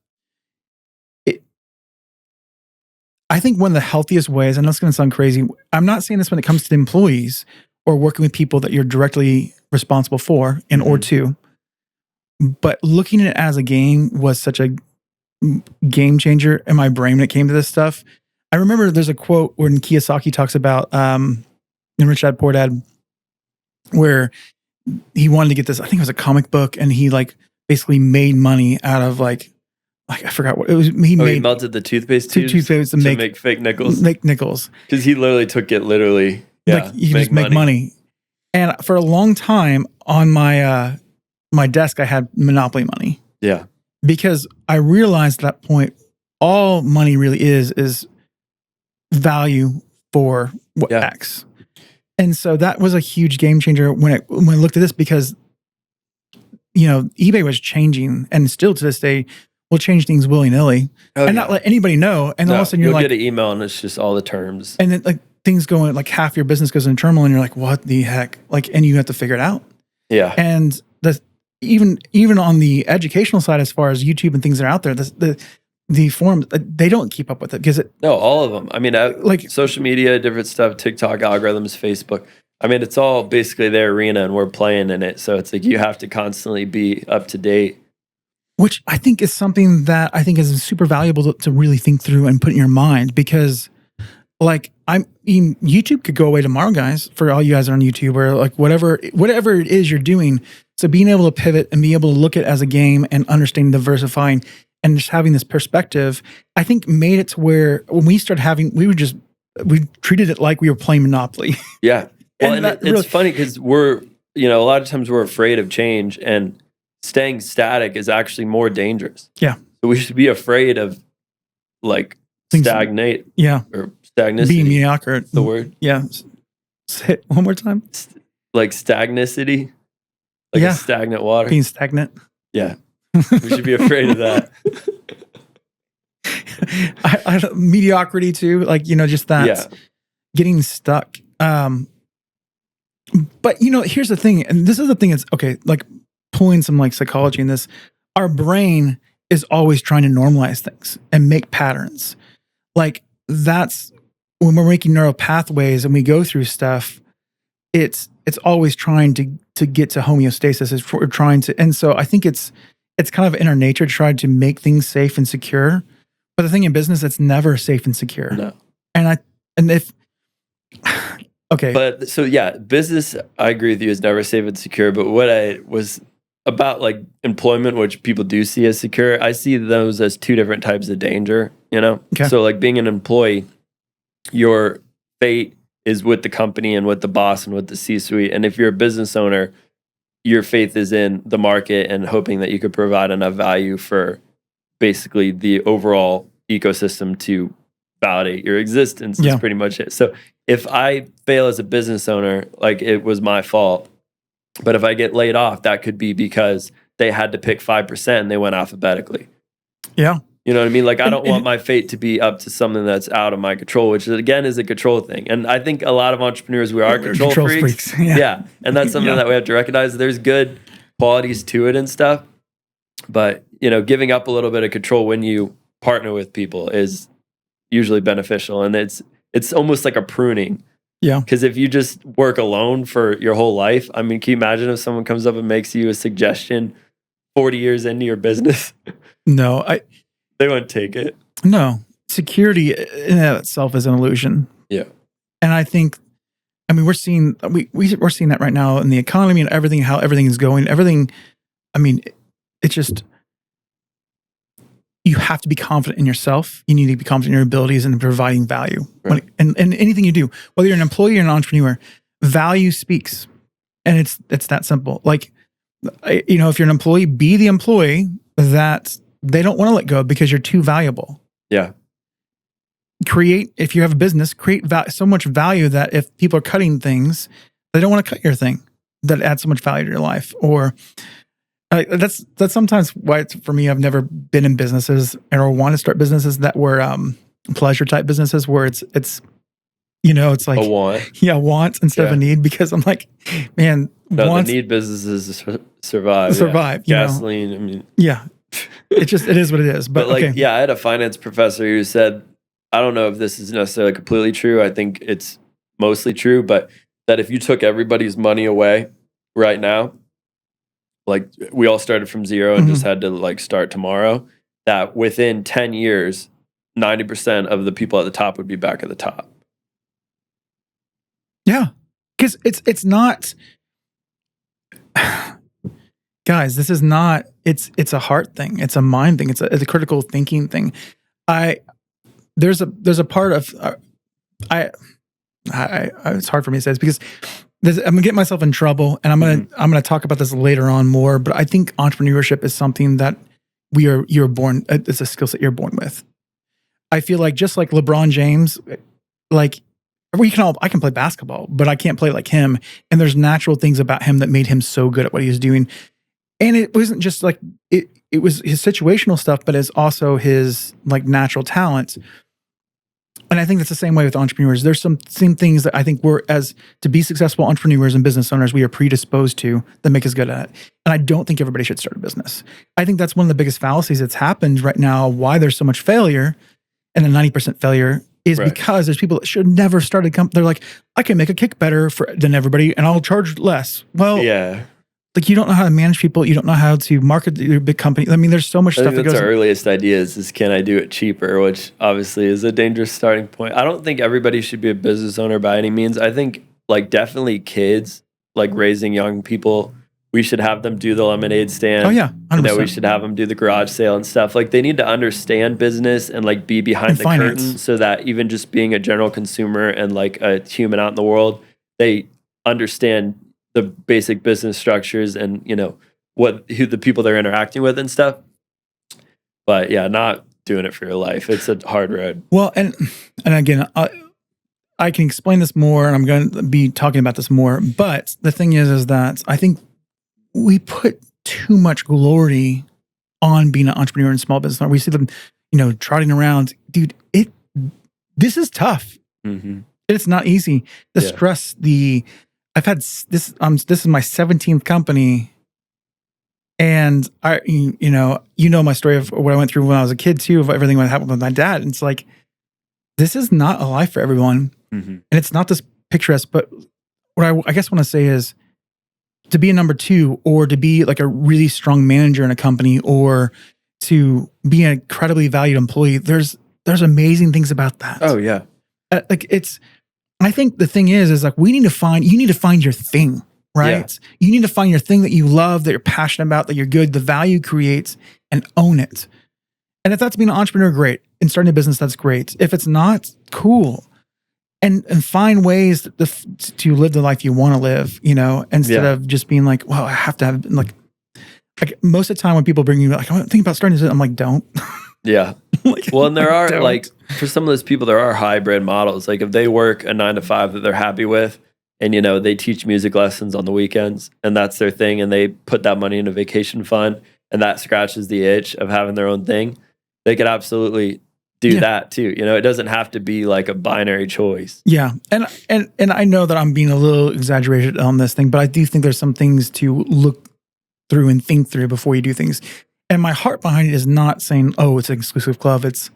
I think one of the healthiest ways, I know it's going to sound crazy, I'm not saying this when it comes to employees or working with people that you're directly responsible for and or to, but looking at it as a game was such a game changer in my brain when it came to this stuff. I remember there's a quote when Kiyosaki talks about in Rich Dad Poor Dad, where he wanted to get this, I think it was a comic book, and he like basically made money out of like I forgot what it was. He melted the toothpaste tubes to make fake nickels. Make nickels. Because he literally took it literally. Yeah, like you can just make money. And for a long time on my my desk, I had Monopoly money. Yeah. Because I realized at that point, all money really is value for what X. And so that was a huge game changer when I looked at this, because, you know, eBay was changing, and still to this day will change things willy-nilly and not let anybody know. And all of a sudden you're like, get an email and it's just all the terms. And then like things going, like half your business goes in turmoil, and you're like, what the heck? Like, and you have to figure it out. Yeah. And even on the educational side, as far as YouTube and things that are out there, the forums, they don't keep up with it because no, all of them. I mean, like social media, different stuff, TikTok algorithms, Facebook. I mean, it's all basically their arena, and we're playing in it. So it's like you have to constantly be up to date. Which I think is something that I think is super valuable to really think through and put in your mind, because like YouTube could go away tomorrow, guys, for all you guys that are on YouTube, or like whatever it is you're doing. So being able to pivot and be able to look at it as a game and understanding diversifying and just having this perspective, I think made it to where when we started having, we treated it like we were playing Monopoly. Yeah. Well, and it's funny because we're, you know, a lot of times we're afraid of change, and staying static is actually more dangerous. Yeah. So we should be afraid of like stagnate. Yeah. Or stagnicity. Being mediocre. The word. Yeah. Say it one more time. Like stagnicity. Like a stagnant water. Being stagnant. Yeah. We should be afraid of that. Mediocrity too. Like, you know, just that getting stuck. But you know, here's the thing, and this is the thing, it's okay, like pulling some like psychology in this, our brain is always trying to normalize things and make patterns. Like that's when we're making neural pathways and we go through stuff, it's always trying to get to homeostasis. It's we're trying to, and so I think it's kind of in our nature to try to make things safe and secure. But the thing in business, it's never safe and secure. No. And if okay. But so yeah, business, I agree with you, is never safe and secure. But what I was about, like employment, which people do see as secure, I see those as two different types of danger, you know? Okay. So like being an employee, your fate is with the company and with the boss and with the C-suite. And if you're a business owner, your faith is in the market and hoping that you could provide enough value for basically the overall ecosystem to validate your existence. Is pretty much it. So if I fail as a business owner, like it was my fault. But if I get laid off, that could be because they had to pick 5% and they went alphabetically. Yeah. You know what I mean? Like I don't want my fate to be up to something that's out of my control, which again is a control thing. And I think a lot of entrepreneurs, we are control freaks. Yeah. And that's something that we have to recognize. There's good qualities to it and stuff. But, you know, giving up a little bit of control when you partner with people is usually beneficial. And it's almost like a pruning. Yeah. Because if you just work alone for your whole life, I mean, can you imagine if someone comes up and makes you a suggestion 40 years into your business? No, they wouldn't take it. No. Security in and of itself is an illusion. Yeah. And I think, I mean, we're seeing that right now in the economy and everything, how everything is going. Everything, I mean, it's just, you have to be confident in yourself. You need to be confident in your abilities and providing value. Right. And anything you do, whether you're an employee or an entrepreneur, value speaks. And it's that simple. Like, you know, if you're an employee, be the employee that they don't want to let go because you're too valuable. Yeah. If you have a business, create so much value that if people are cutting things, they don't want to cut your thing that adds so much value to your life. Or that's sometimes why for me, I've never been in businesses or want to start businesses that were pleasure type businesses where it's you know, it's like a want. Yeah, wants instead of a need, because I'm like, man, the need businesses survive. Yeah. Gasoline. I mean, yeah, it is what it is. But like, okay. yeah, I had a finance professor who said, I don't know if this is necessarily completely true. I think it's mostly true, but that if you took everybody's money away right now, like we all started from zero and just had to like start tomorrow, that within 10 years, 90% of the people at the top would be back at the top. Yeah. Because it's not, guys, this is not, it's a heart thing. It's a mind thing. It's a critical thinking thing. There's a part of, it's hard for me to say this because I'm gonna get myself in trouble, and I'm gonna talk about this later on more. But I think entrepreneurship is something that you're born. It's a skill set you're born with. I feel like just like LeBron James, like I can play basketball, but I can't play like him. And there's natural things about him that made him so good at what he was doing. And it wasn't just like it was his situational stuff, but it's also his like natural talent. And I think that's the same way with entrepreneurs. There's some things that I think to be successful entrepreneurs and business owners, we are predisposed to that make us good at it. And I don't think everybody should start a business. I think that's one of the biggest fallacies that's happened right now, why there's so much failure and the 90% failure is because there's people that should never start a company. They're like, I can make a kick better than everybody and I'll charge less. Well, yeah. Like you don't know how to manage people. You don't know how to market your big company. I mean, there's so much stuff that goes. That's our earliest ideas is can I do it cheaper, which obviously is a dangerous starting point. I don't think everybody should be a business owner by any means. I think like definitely kids, like raising young people, we should have them do the lemonade stand. Oh yeah, 100%. You know, we should have them do the garage sale and stuff. Like they need to understand business and like be behind the curtain so that even just being a general consumer and like a human out in the world, they understand the basic business structures and, you know, who the people they're interacting with and stuff. But yeah, not doing it for your life. It's a hard road. Well, and again, I can explain this more and I'm going to be talking about this more. But the thing is that I think we put too much glory on being an entrepreneur and small business owner. We see them, you know, trotting around. Dude, this is tough. Mm-hmm. It's not easy. The stress, I've had this. This is my 17th company, and you know my story of what I went through when I was a kid too, of everything that happened with my dad. And it's like this is not a life for everyone. And it's not this picturesque, but what I guess want to say is to be a number two, or to be like a really strong manager in a company, or to be an incredibly valued employee. There's amazing things about that. Oh yeah. I think the thing is like you need to find your thing, right? Yeah. You need to find your thing that you love, that you're passionate about, that you're good, the value creates, and own it. And if that's being an entrepreneur, great. And starting a business, that's great. If it's not, cool. And find ways to live the life you want to live, instead of just being like, well, I have to have like most of the time when people bring you like, I'm thinking about starting this, I'm like, don't. Yeah. Well, and there are like, for some of those people, there are hybrid models. Like if they work a 9 to 5 that they're happy with, and they teach music lessons on the weekends, and that's their thing, and they put that money in a vacation fund, and that scratches the itch of having their own thing, they could absolutely do that too. It doesn't have to be like a binary choice. Yeah. And I know that I'm being a little exaggerated on this thing, but I do think there's some things to look through and think through before you do things. And my heart behind it is not saying, oh, it's an exclusive club. Is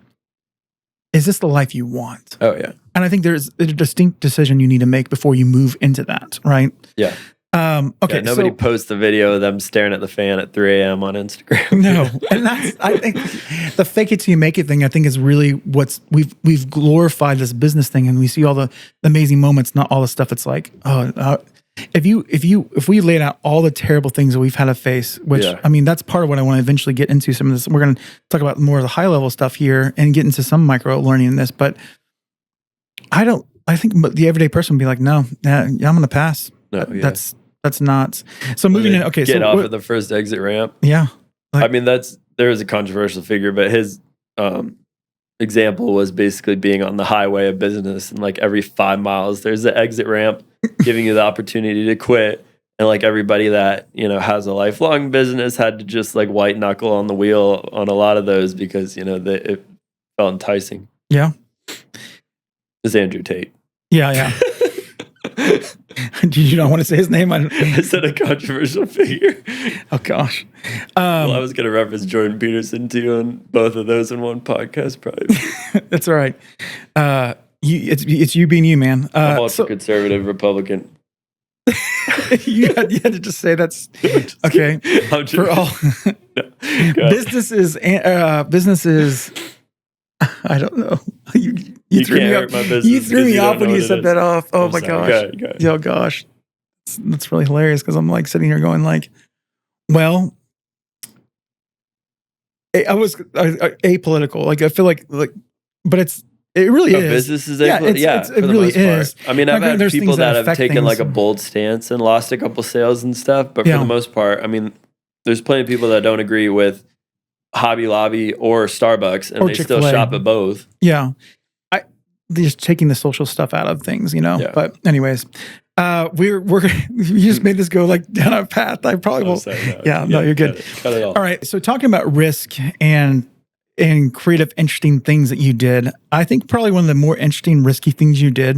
this the life you want? Oh, yeah. And I think there's a distinct decision you need to make before you move into that, right? Yeah. Okay. Yeah, nobody posts a video of them staring at the fan at 3 a.m. on Instagram. No. And I think the fake it till you make it thing, I think is really we've glorified this business thing, and we see all the amazing moments, not all the stuff it's like, if we laid out all the terrible things that we've had to face, which I mean, that's part of what I want to eventually get into. Some of this, we're going to talk about more of the high level stuff here and get into some micro learning in this. But I think the everyday person would be like, no, I'm going to pass. No, that's not. So moving in. Okay. Get off at the first exit ramp. Yeah. I mean, there is a controversial figure, but his example was basically being on the highway of business, and like every 5 miles, there's the exit ramp giving you the opportunity to quit. And like everybody that, has a lifelong business had to just like white knuckle on the wheel on a lot of those because, it felt enticing. Yeah. It's Andrew Tate. Yeah. Did you not want to say his name? I said a controversial figure. Oh gosh. Well, I was going to reference Jordan Peterson too on both of those in one podcast, probably. That's all right. It's you being you, man. I'm also conservative Republican. you had to just say that's okay. For all businesses. I don't know. You threw me off. You threw me off when you said that off. Oh my gosh. Oh gosh. That's really hilarious because I'm like sitting here going like, well, I was apolitical. Like I feel like, but it really is. Business is apolitical. It really is. I mean, I've had people that have taken like a bold stance and lost a couple sales and stuff, but for the most part, I mean, there's plenty of people that don't agree with Hobby Lobby or Starbucks, and they still shop at both. Yeah. Just taking the social stuff out of things, Yeah. But anyways, we just made this go like down a path. I probably will. No, you're good. Cut it all. All right. So talking about risk and creative, interesting things that you did, I think probably one of the more interesting, risky things you did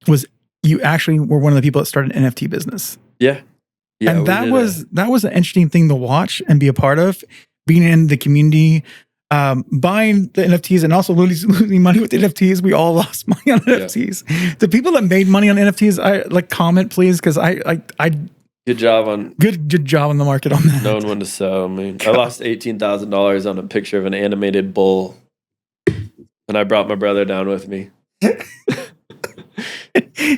was you actually were one of the people that started an NFT business. Yeah. And that was an interesting thing to watch and be a part of. Being in the community, buying the NFTs and also losing money with the NFTs. We all lost money on NFTs. The people that made money on NFTs, I like comment please, because I good job on the market on that. Knowing when to sell. I mean, I lost $18,000 on a picture of an animated bull, and I brought my brother down with me.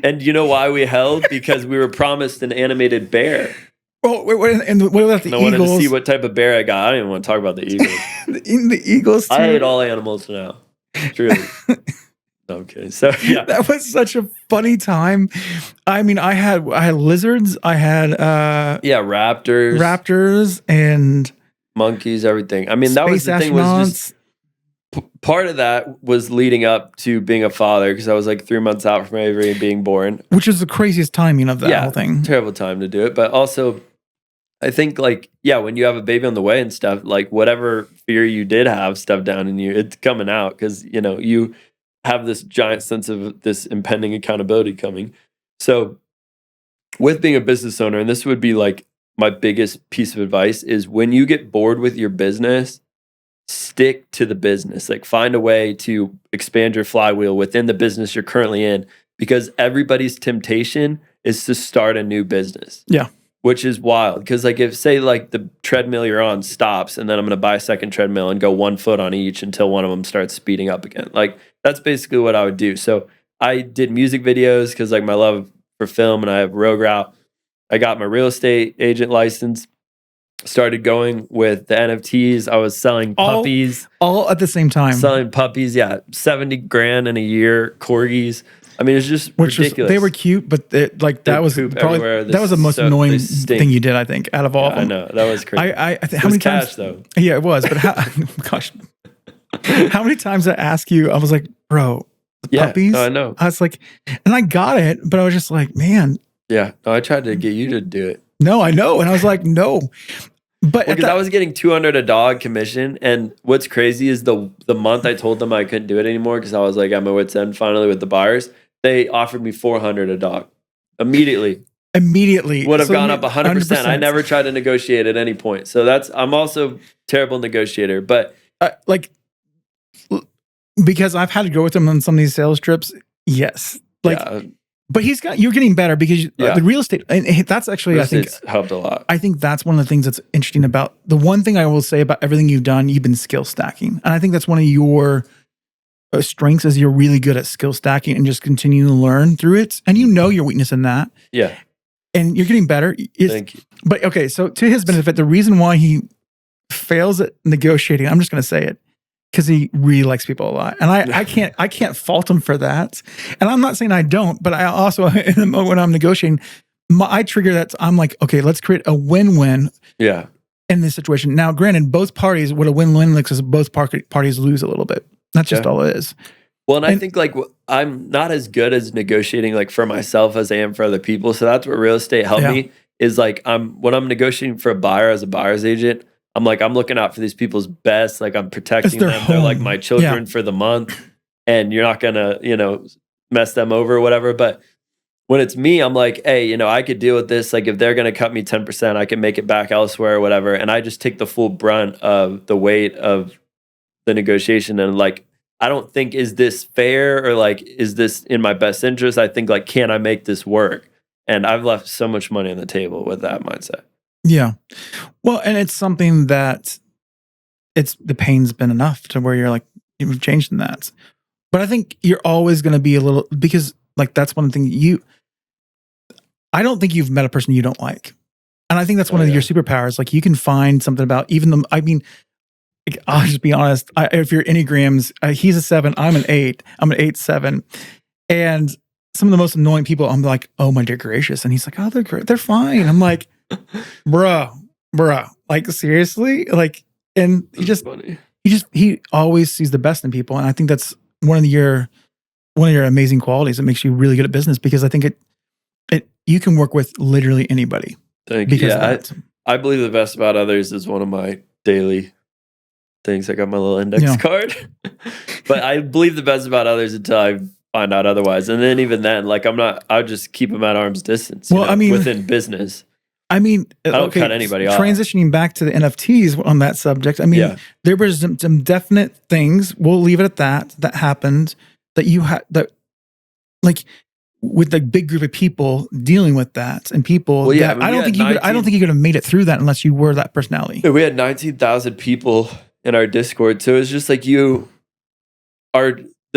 And you know why we held? Because we were promised an animated bear. Oh, and what about the Eagles? I wanted to see what type of bear I got. I didn't even want to talk about the Eagles. the Eagles, too. I hate all animals now. Truly. Okay, so yeah. That was such a funny time. I mean, I had lizards. I had raptors and monkeys, everything. I mean, that was the thing. Was just part of that was leading up to being a father because I was like 3 months out from Avery being born, which is the craziest timing of that whole thing. Terrible time to do it, but also. I think when you have a baby on the way and stuff, like whatever fear you did have stuff down in you, it's coming out because, you have this giant sense of this impending accountability coming. So with being a business owner, and this would be like my biggest piece of advice is when you get bored with your business, stick to the business. Like find a way to expand your flywheel within the business you're currently in, because everybody's temptation is to start a new business. Yeah. Which is wild. Because like if say like the treadmill you're on stops, and then I'm going to buy a second treadmill and go 1 foot on each until one of them starts speeding up again. Like that's basically what I would do. So I did music videos because like my love for film, and I have rogue route. I got my real estate agent license. Started going with the NFTs. I was selling puppies. All at the same time. Selling puppies, yeah. 70 grand in a year, corgis. I mean, it's just ridiculous. They were cute, but that was probably that was the most annoying thing you did, I think, out of all of them. I know. That was crazy. I how many times? Cash, though. Yeah, it was. But gosh, how many times I asked you? I was like, bro, puppies. No, I know. I was like, and I got it, but I was just like, man. Yeah, no, I tried to get you to do it. No, I know, and I was like, no. But because I was getting $200 a dog commission, and what's crazy is the month I told them I couldn't do it anymore because I was like at my wit's end finally with the buyers, they offered me $400 a dog immediately. Would have gone up 100%. I never tried to negotiate at any point. So I'm also a terrible negotiator, but because I've had to go with him on some of these sales trips. Yes. But you're getting better because the real estate, and that's actually, I think, helped a lot. I think that's one of the things that's interesting about the one thing I will say about everything you've done, you've been skill stacking. And I think that's one of your strengths is you're really good at skill stacking and just continuing to learn through it. And you know your weakness in that. Yeah. And you're getting better. Thank you. But okay, so to his benefit, the reason why he fails at negotiating, I'm just going to say it, because he really likes people a lot. And I can't fault him for that. And I'm not saying I don't, but I also, in the moment when I'm negotiating, I trigger that. I'm like, okay, let's create a win-win in this situation. Now, granted, both parties, what a win-win looks is both parties lose a little bit. That's just all it is. Well, and I think like I'm not as good as negotiating like for myself as I am for other people. So that's what real estate helped me is like when I'm negotiating for a buyer as a buyer's agent, I'm looking out for these people's best. Like I'm protecting them. Home. They're like my children for the month, and you're not gonna, mess them over or whatever. But when it's me, I'm like, hey, I could deal with this. Like if they're gonna cut me 10%, I can make it back elsewhere or whatever. And I just take the full brunt of the weight of the negotiation. And like, I don't think, is this fair or like, is this in my best interest? I think like, can I make this work? And I've left so much money on the table with that mindset. Yeah. Well, and it's something that the pain's been enough to where you're like, you've changed in that. But I think you're always going to be a little, because like, that's one thing I don't think you've met a person you don't like. And I think that's one of your superpowers. Like you can find something about even them. I mean, I'll just be honest. If you're Enneagrams, he's a 7, I'm an 8. I'm an 8-7. And some of the most annoying people, I'm like, oh my dear gracious. And he's like, oh, they're great. They're fine. I'm like, bruh, like seriously? Like, and he always sees the best in people. And I think that's one of your amazing qualities that makes you really good at business, because I think you can work with literally anybody. Thank you. Yeah, I believe the best about others is one of my daily things. I got my little index card, but I believe the best about others until I find out otherwise. And then even then, like I'll just keep them at arm's distance. Well, I mean, within business. I mean, I don't cut anybody off. Transitioning back to the NFTs on that subject, I mean, there were some definite things, we'll leave it at that happened that you had, that like with the big group of people dealing with that and people, I don't think you could have made it through that unless you were that personality. We had 19,000 people in our Discord. So it's just like the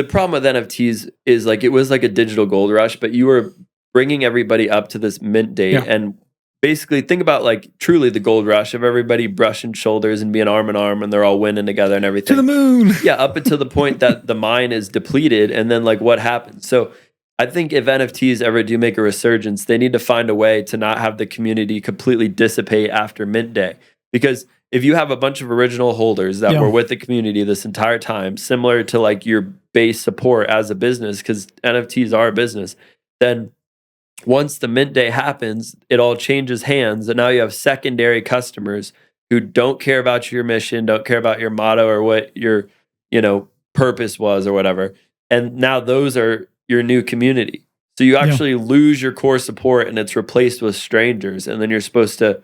problem with NFTs is like, it was like a digital gold rush, but you were bringing everybody up to this mint date and basically think about like truly the gold rush of everybody brushing shoulders and being arm in arm and they're all winning together and everything. To the moon. Yeah. Up until the point that the mine is depleted. And then like what happens? So I think if NFTs ever do make a resurgence, they need to find a way to not have the community completely dissipate after mint day. Because if you have a bunch of original holders that were with the community this entire time, similar to like your base support as a business, because NFTs are a business, then once the mint day happens, it all changes hands. And now you have secondary customers who don't care about your mission, don't care about your motto or what your, purpose was or whatever. And now those are your new community. So you actually lose your core support and it's replaced with strangers. And then you're supposed to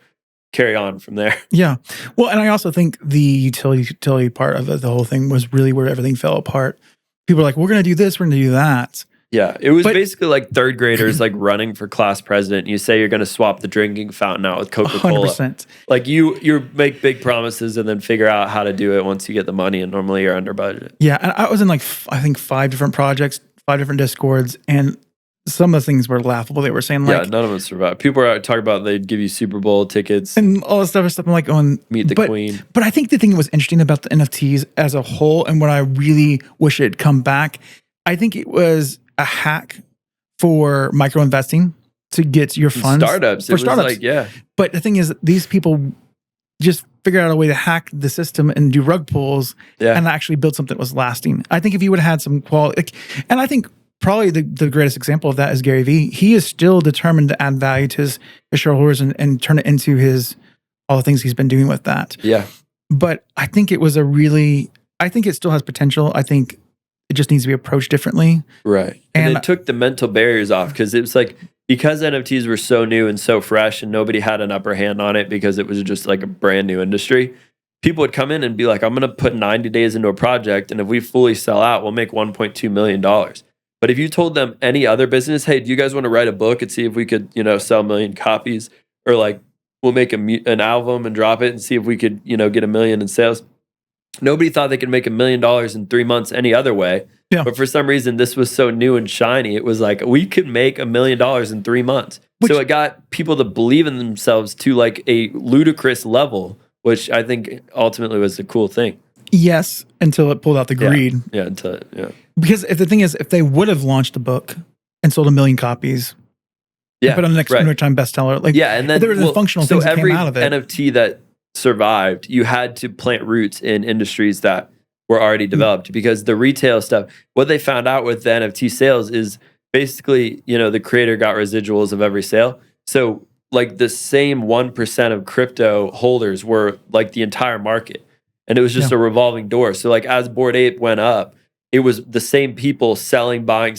carry on from there. Yeah. Well, and I also think the utility part of the whole thing was really where everything fell apart. People are like, we're going to do this, we're going to do that. Yeah, it was basically like third graders like running for class president. You say you're going to swap the drinking fountain out with Coca-Cola. 100%. Like you make big promises and then figure out how to do it once you get the money, and normally you're under budget. Yeah, and I was in like I think 5 different projects, 5 different Discords, and some of the things were laughable. They were saying like, yeah, none of them survived. People were talking about they'd give you Super Bowl tickets and all this other stuff. I'm like, meet the queen. But I think the thing that was interesting about the NFTs as a whole, and what I really wish it had come back, I think it was a hack for micro investing to get your funds. Startups. For startups. Like, yeah. But the thing is, these people just figured out a way to hack the system and do rug pulls and actually build something that was lasting. I think if you would have had some quality, and I think probably the greatest example of that is Gary Vee. He is still determined to add value to his shareholders and turn it into all the things he's been doing with that. Yeah. But I think it was I think it still has potential. I think it just needs to be approached differently. Right. And it took the mental barriers off, because it was like, because NFTs were so new and so fresh and nobody had an upper hand on it because it was just like a brand new industry, people would come in and be like, I'm going to put 90 days into a project, and if we fully sell out, we'll make $1.2 million. But if you told them any other business, hey, do you guys want to write a book and see if we could, sell 1 million copies, or like we'll make an album and drop it and see if we could, get 1 million in sales. Nobody thought they could make $1 million in 3 months any other way. Yeah. But for some reason, this was so new and shiny. It was like, we could make $1 million in 3 months. So it got people to believe in themselves to like a ludicrous level, which I think ultimately was a cool thing. Yes, until it pulled out the greed. Yeah. Because the thing is, if they would have launched a book and sold 1 million copies, put on the next New York Times bestseller, and then there were functional things that came out of it. Every NFT that survived, you had to plant roots in industries that were already developed, because the retail stuff, what they found out with the NFT sales is basically, the creator got residuals of every sale. So like the same 1% of crypto holders were like the entire market. And it was just a revolving door. So like as Bored Ape went up, it was the same people selling, buying.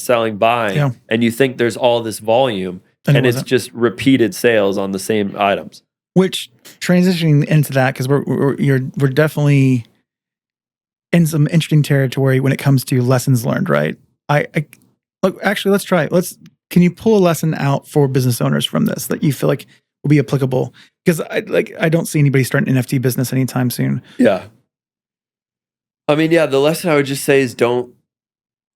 Yeah. And you think there's all this volume, and it's just repeated sales on the same items. Which, transitioning into that, because we're definitely in some interesting territory when it comes to lessons learned, right? Look, actually, let's try it. Can you pull a lesson out for business owners from this that you feel like will be applicable? Because I don't see anybody starting an NFT business anytime soon. Yeah. I mean, the lesson I would just say is don't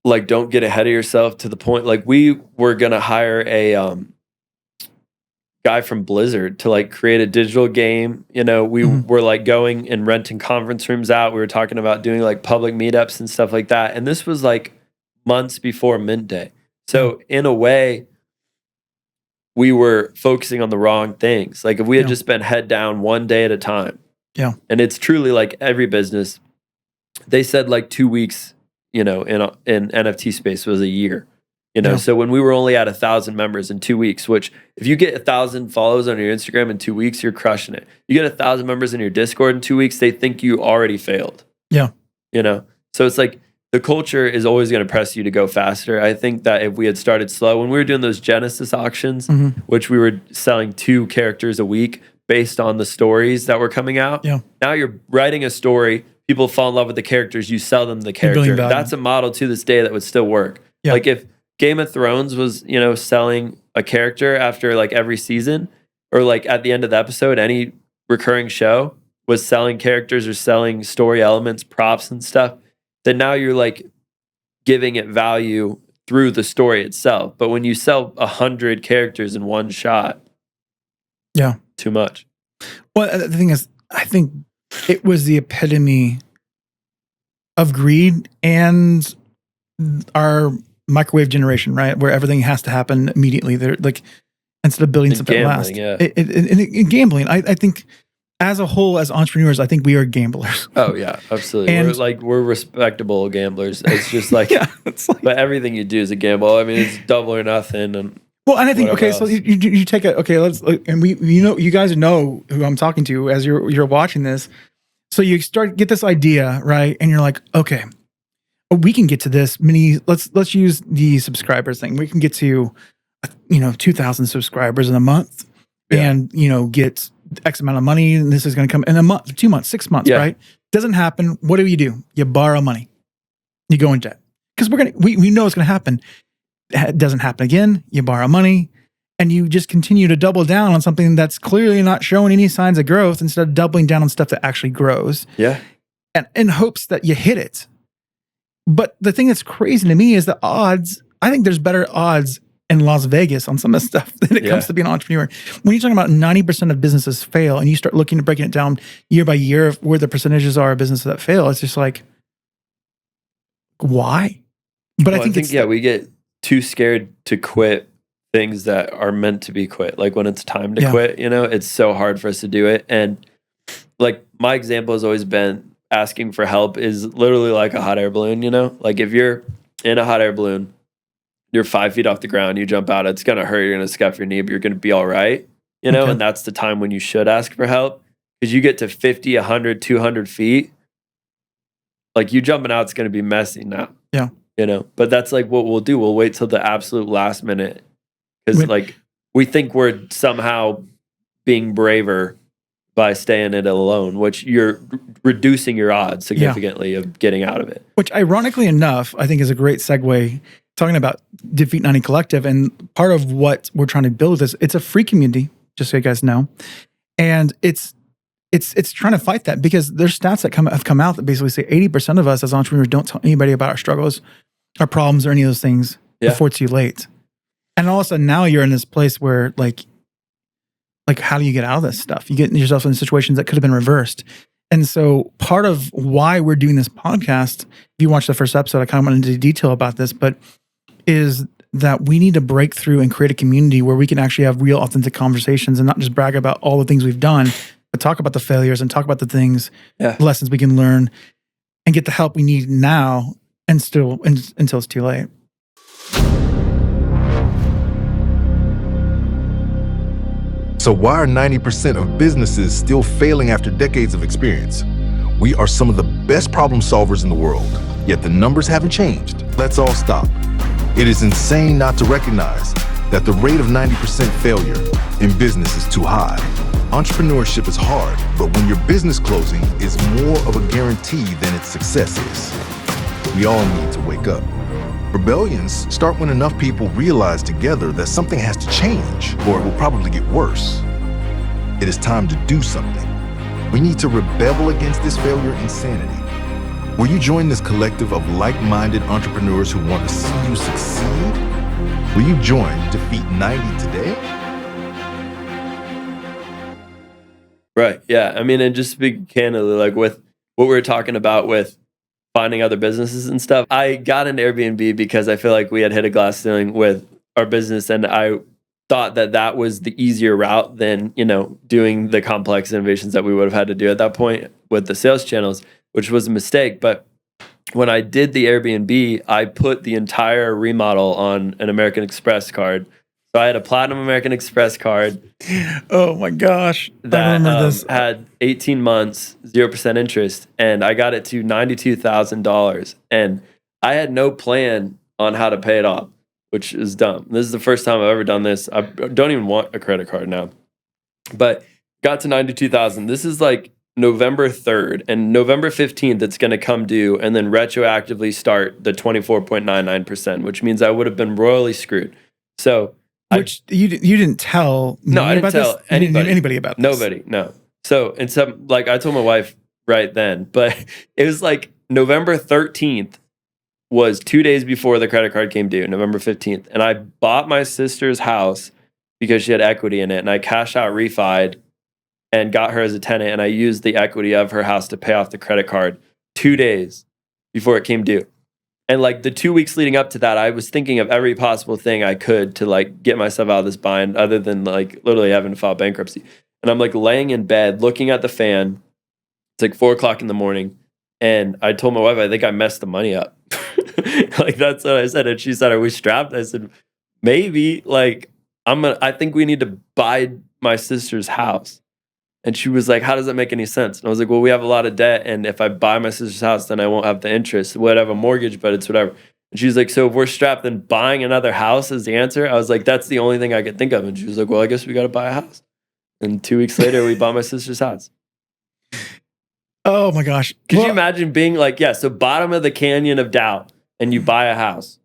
get ahead of yourself to the point. Like, we were going to hire a guy from Blizzard to like create a digital game. We were like going and renting conference rooms out. We were talking about doing like public meetups and stuff like that. And this was like months before Mint Day. So in a way, we were focusing on the wrong things. Like if we had just been head down one day at a time. Yeah. And it's truly like every business, they said like 2 weeks, in NFT space was a year. So when we were only at 1,000 members in 2 weeks, which if you get 1,000 follows on your Instagram in 2 weeks, you're crushing it. You get 1,000 members in your Discord in 2 weeks, they think you already failed. Yeah. So it's like the culture is always going to press you to go faster. I think that if we had started slow, when we were doing those Genesis auctions, which we were selling 2 characters a week based on the stories that were coming out. Yeah. Now you're writing a story, people fall in love with the characters, you sell them the character. That's a model to this day that would still work. Yeah. Like if Game of Thrones was, selling a character after like every season, or like at the end of the episode, any recurring show was selling characters or selling story elements, props and stuff, then now you're like giving it value through the story itself. But when you sell 100 characters in one shot, too much. Well, the thing is, I think it was the epitome of greed and our microwave generation, right? Where everything has to happen immediately. They're like, instead of building something last. Yeah. In gambling, I think as a whole, as entrepreneurs, I think we are gamblers. Oh yeah, absolutely. And we're respectable gamblers. It's just like, but everything you do is a gamble. I mean, it's double or nothing. And I think so you take and you guys know who I'm talking to as you're watching this. So you get this idea, right? And you're like, okay, we can get to this many. Let's use the subscribers thing. We can get to 2,000 subscribers in a month, and get X amount of money, and this is going to come in a month, 2 months, 6 months, right? Doesn't happen. What do? You borrow money. You go in debt. Because we know it's going to happen. It doesn't happen again. You borrow money, and you just continue to double down on something that's clearly not showing any signs of growth instead of doubling down on stuff that actually grows. Yeah. And in hopes that you hit it. But the thing that's crazy to me is the odds. I think there's better odds in Las Vegas on some of the stuff when it comes to being an entrepreneur. When you're talking about 90% of businesses fail, and you start looking at breaking it down year by year of where the percentages are of businesses that fail, it's just like, why? But I think we get too scared to quit things that are meant to be quit. Like when it's time to quit, it's so hard for us to do it. And like my example has always been asking for help is literally like a hot air balloon, Like if you're in a hot air balloon, you're 5 feet off the ground, you jump out, it's going to hurt, you're going to scuff your knee, but you're going to be all right, And that's the time when you should ask for help. Because you get to 50, 100, 200 feet, like you jumping out, it's going to be messy now. Yeah. But that's like what we'll do. We'll wait till the absolute last minute. Because like we think we're somehow being braver by staying it alone, which you're reducing your odds significantly of getting out of it. Which ironically enough, I think is a great segue talking about Defeat 90 Collective. And part of what we're trying to build is it's a free community, just so you guys know. And it's trying to fight that because there's stats that have come out that basically say 80% of us as entrepreneurs don't tell anybody about our struggles, our problems, or any of those things before it's too late. And all of a sudden now you're in this place where like how do you get out of this stuff? You get yourself in situations that could have been reversed. And so part of why we're doing this podcast, if you watch the first episode, I kind of went into detail about this, but is that we need to break through and create a community where we can actually have real authentic conversations and not just brag about all the things we've done, but talk about the failures and talk about the things, lessons we can learn and get the help we need now and still until it's too late. So why are 90% of businesses still failing after decades of experience? We are some of the best problem solvers in the world, yet the numbers haven't changed. Let's all stop. It is insane not to recognize that the rate of 90% failure in business is too high. Entrepreneurship is hard, but when your business closing is more of a guarantee than its success is. We all need to wake up. Rebellions start when enough people realize together that something has to change, or it will probably get worse. It is time to do something. We need to rebel against this failure insanity. Will you join this collective of like-minded entrepreneurs who want to see you succeed? Will you join Defeat 90 today? Right. Yeah. I mean, and just to be candidly, like with what we were talking about with finding other businesses and stuff, I got into Airbnb because I feel like we had hit a glass ceiling with our business, and I thought that was the easier route than, doing the complex innovations that we would have had to do at that point with the sales channels, which was a mistake. But when I did the Airbnb, I put the entire remodel on an American Express card. So I had a platinum American Express card. Oh my gosh. That had 18 months, 0% interest. And I got it to $92,000. And I had no plan on how to pay it off, which is dumb. This is the first time I've ever done this. I don't even want a credit card now. But got to $92,000. This is like November 3rd. And November 15th, it's going to come due and then retroactively start the 24.99%, which means I would have been royally screwed. So... Which you didn't tell me I didn't about tell this? anybody about this? Nobody, no. So, and some, like I told my wife right then, but it was like November 13th was 2 days before the credit card came due, November 15th. And I bought my sister's house because she had equity in it. And I cashed out, refied, and got her as a tenant. And I used the equity of her house to pay off the credit card 2 days before it came due. And like the 2 weeks leading up to that, I was thinking of every possible thing I could to like get myself out of this bind other than like literally having to file bankruptcy. And I'm like laying in bed, looking at the fan. It's like 4:00 in the morning. And I told my wife, I think I messed the money up. Like that's what I said. And she said, are we strapped? I said, maybe. Like I think we need to buy my sister's house. And she was like, how does that make any sense? And I was like, well, we have a lot of debt. And if I buy my sister's house, then I won't have the interest. We'd have a mortgage, but it's whatever. And she's like, so if we're strapped, then buying another house is the answer? I was like, that's the only thing I could think of. And she was like, well, I guess we got to buy a house. And 2 weeks later, we bought my sister's house. Oh my gosh. Could you imagine being like, so bottom of the canyon of doubt and you buy a house?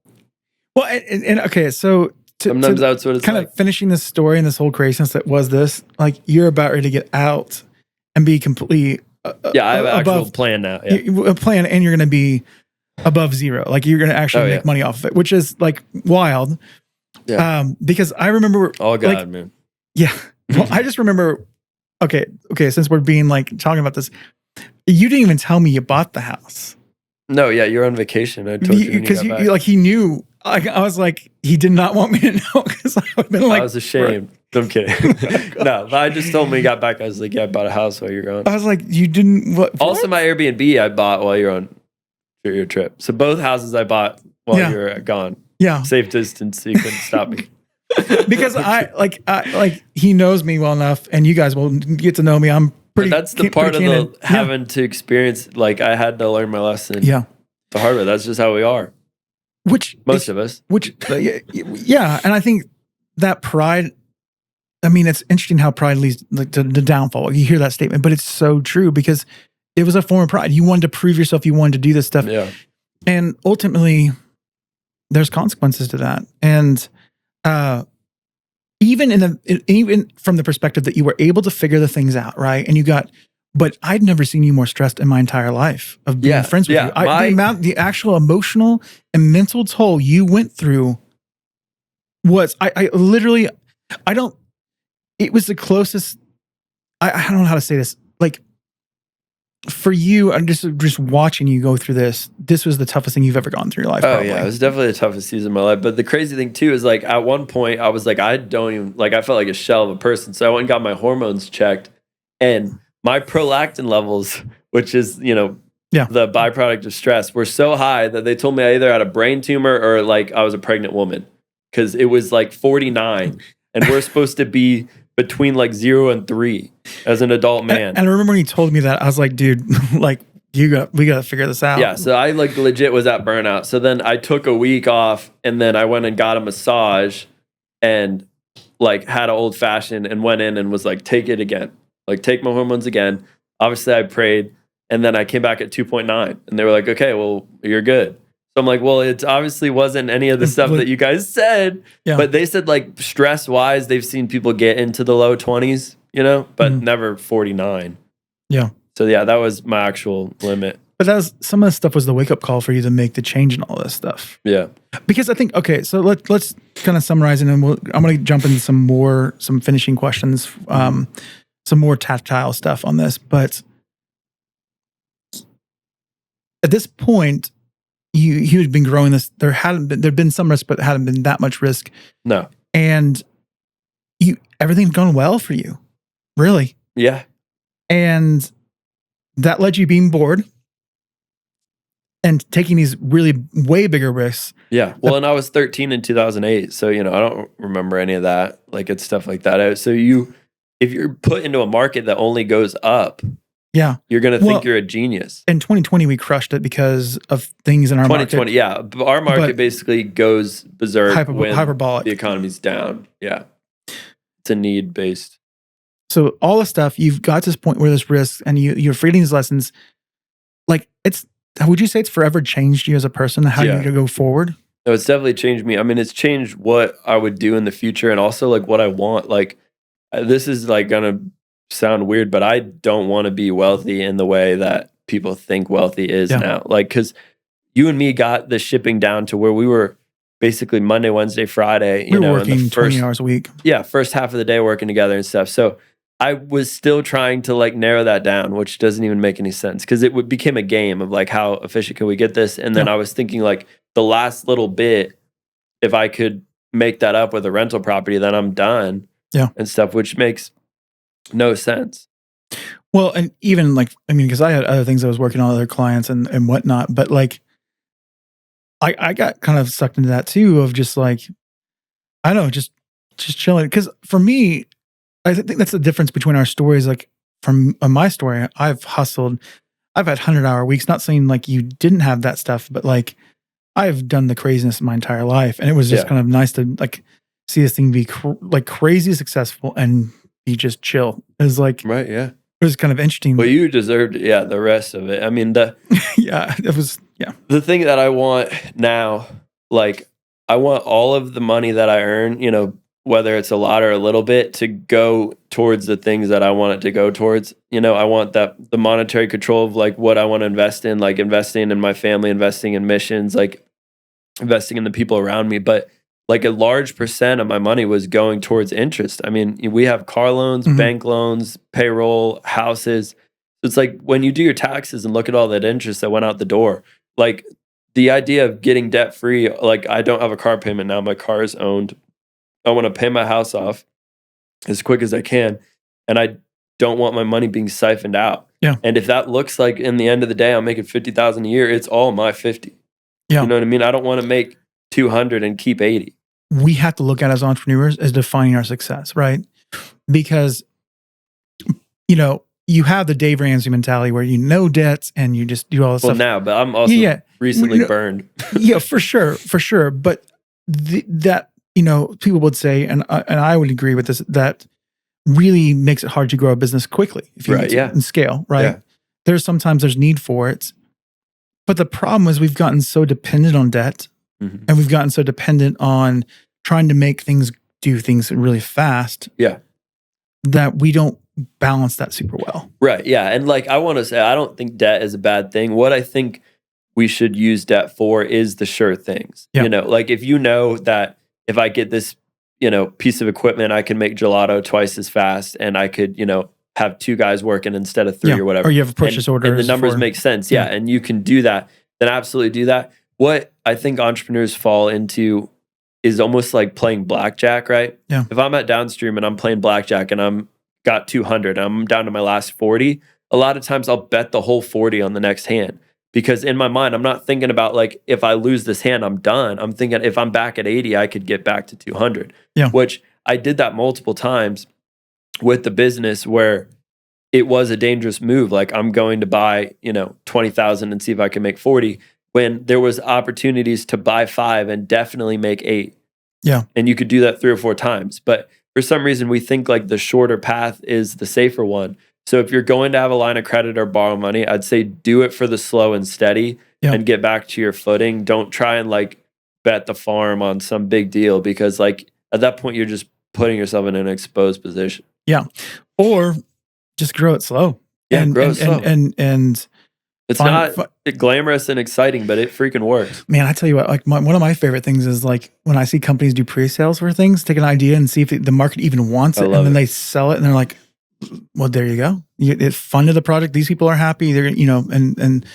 Well, and okay, so sometimes that's what it's kind of finishing this story and this whole craziness that was this, like you're about ready to get out and be completely I have an actual plan now. A plan, and you're going to be above zero. Like you're going to actually make money off of it, which is like wild. Yeah. Because I remember. Oh God, man. Yeah. Well, I just remember. Okay. Since we're being like talking about this, you didn't even tell me you bought the house. No. Yeah, you're on vacation. I told you because you like he knew. I was like, he did not want me to know because I would have been like, I was ashamed. I'm kidding. No, but I just told him he got back. I was like, I bought a house while you're gone. I was like, you didn't. What? Also, my Airbnb I bought while you're on your trip. So both houses I bought while you're gone. Yeah, safe distance, so you couldn't stop me. Because I he knows me well enough, and you guys will get to know me. I'm pretty. But that's the part of the having to experience. Like I had to learn my lesson. Yeah, the hard way. That's just how we are. Most of us. Yeah, and I think that pride. I mean, it's interesting how pride leads like to the downfall. You hear that statement, but it's so true because it was a form of pride. You wanted to prove yourself. You wanted to do this stuff. Yeah. And ultimately, there's consequences to that. And even from the perspective that you were able to figure the things out, right? And but I'd never seen you more stressed in my entire life of being friends with you. The actual emotional and mental toll you went through was, it was the closest, I don't know how to say this. Like for you, I'm just watching you go through this was the toughest thing you've ever gone through your life. Oh yeah, it was definitely the toughest season of my life. But the crazy thing too is like at one point I was like, I felt like a shell of a person. So I went and got my hormones checked, and my prolactin levels, which is, the byproduct of stress, were so high that they told me I either had a brain tumor or like I was a pregnant woman, because it was like 49 and we're supposed to be between like 0 and 3 as an adult man. And I remember when he told me that, I was like, dude, like we got to figure this out. Yeah. So I like legit was at burnout. So then I took a week off, and then I went and got a massage and like had an old fashioned and went in and was like, take it again. Like take my hormones again. Obviously I prayed, and then I came back at 2.9 and they were like, okay, well, you're good. So I'm like, well, it obviously wasn't any of the stuff that you guys said, but they said like stress wise, they've seen people get into the low 20s, but never 49. Yeah. So yeah, that was my actual limit. But some of the stuff was the wake up call for you to make the change in all this stuff. Yeah. Because I think, okay, so let's kind of summarize, and then I'm going to jump into some finishing questions, some more tactile stuff on this. But at this point, you had been growing this. There'd been some risk, but it hadn't been that much risk. No. And everything's gone well for you. Really. Yeah. And that led you being bored and taking these really way bigger risks. Yeah. Well, and I was 13 in 2008. So, I don't remember any of that. Like it's stuff like that. So if you're put into a market that only goes up, you're going to think you're a genius. In 2020, we crushed it because of things in our market. 2020, yeah. Our market basically goes berserk when hyperbolic. The economy's down. Yeah. It's a need-based. So all the stuff, you've got to this point where there's risk, and you're reading these lessons. Like would you say it's forever changed you as a person, how you go forward? No, it's definitely changed me. I mean, it's changed what I would do in the future, and also like what I want. Like this is like going to sound weird, but I don't want to be wealthy in the way that people think wealthy is now. Like, because you and me got the shipping down to where we were basically Monday, Wednesday, Friday. We were working 20 hours a week. Yeah, first half of the day working together and stuff. So I was still trying to like narrow that down, which doesn't even make any sense, because it became a game of like, how efficient can we get this? And then I was thinking like the last little bit, if I could make that up with a rental property, then I'm done. Yeah, and stuff, which makes no sense. Well, and even like, I mean, because I had other things I was working on, other clients and whatnot, but like, I got kind of sucked into that too, of just like, I don't know, just chilling. Because for me, I think that's the difference between our stories. Like from my story, I've hustled, I've had 100-hour weeks, not saying like you didn't have that stuff, but like I've done the craziness in my entire life. And it was just kind of nice to like see this thing be like crazy successful and be just chill. It was like, right, yeah. It was kind of interesting. Well, you deserved, the rest of it. I mean, the thing that I want now, like, I want all of the money that I earn, whether it's a lot or a little bit, to go towards the things that I want it to go towards. I want the monetary control of like what I want to invest in, like investing in my family, investing in missions, like investing in the people around me. But like a large percent of my money was going towards interest. I mean, we have car loans, bank loans, payroll, houses. It's like when you do your taxes and look at all that interest that went out the door, like the idea of getting debt free, like I don't have a car payment now. My car is owned. I want to pay my house off as quick as I can. And I don't want my money being siphoned out. Yeah. And if that looks like in the end of the day, I'm making $50,000 a year, it's all my 50. Yeah. You know what I mean? I don't want to make 200 and keep 80. We have to look at as entrepreneurs as defining our success, right? Because, you have the Dave Ramsey mentality where debts and you just do all this stuff. Well, now, but I'm also recently burned. Yeah, for sure. But that, people would say, and I would agree with this, that really makes it hard to grow a business quickly if you need to and scale, right? Yeah. Sometimes there's need for it. But the problem is we've gotten so dependent on debt. And we've gotten so dependent on trying to do things really fast. Yeah. That we don't balance that super well. Right. Yeah. And like, I want to say, I don't think debt is a bad thing. What I think we should use debt for is the sure things. Yeah. Like if that if I get this, piece of equipment, I can make gelato twice as fast and I could, have 2 guys working instead of 3 or whatever. Or you have a purchase order. And the numbers make sense. Yeah. And you can do that. Then absolutely do that. What I think entrepreneurs fall into is almost like playing blackjack, right? Yeah. If I'm at Downstream and I'm playing blackjack and I'm got 200 and I'm down to my last 40, a lot of times I'll bet the whole 40 on the next hand because in my mind, I'm not thinking about like, if I lose this hand, I'm done. I'm thinking if I'm back at 80, I could get back to 200, which I did that multiple times with the business where it was a dangerous move. Like I'm going to buy, 20,000 and see if I can make 40. When there was opportunities to buy 5 and definitely make 8. Yeah. And you could do that 3 or 4 times. But for some reason, we think like the shorter path is the safer one. So if you're going to have a line of credit or borrow money, I'd say do it for the slow and steady and get back to your footing. Don't try and like bet the farm on some big deal because like at that point, you're just putting yourself in an exposed position. Yeah. Or just grow it slow. Yeah, grow it slow. And it's not glamorous and exciting, but it freaking works. Man, I tell you what, like one of my favorite things is like when I see companies do pre-sales for things, take an idea and see if the market even wants it, and then they sell it, and they're like, "Well, there you go. It funded the project. These people are happy. They're and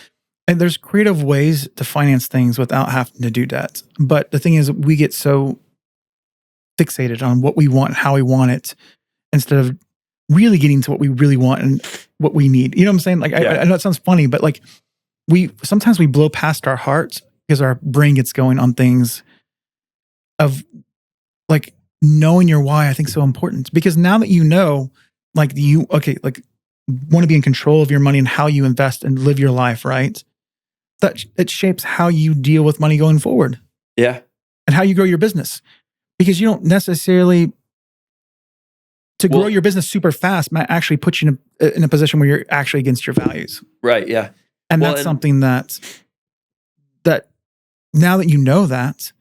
there's creative ways to finance things without having to do debt. But the thing is, we get so fixated on what we want, how we want it, instead of really getting to what we really want and what we need. You know what I'm saying? Like, I know it sounds funny, but like sometimes we blow past our hearts because our brain gets going on things of like knowing your why. I think so important because now that like want to be in control of your money and how you invest and live your life, right? That it shapes how you deal with money going forward. Yeah. And how you grow your business because you don't necessarily grow your business super fast might actually put you in a position where you're actually against your values. Right. Yeah. And that's something that now that you know that,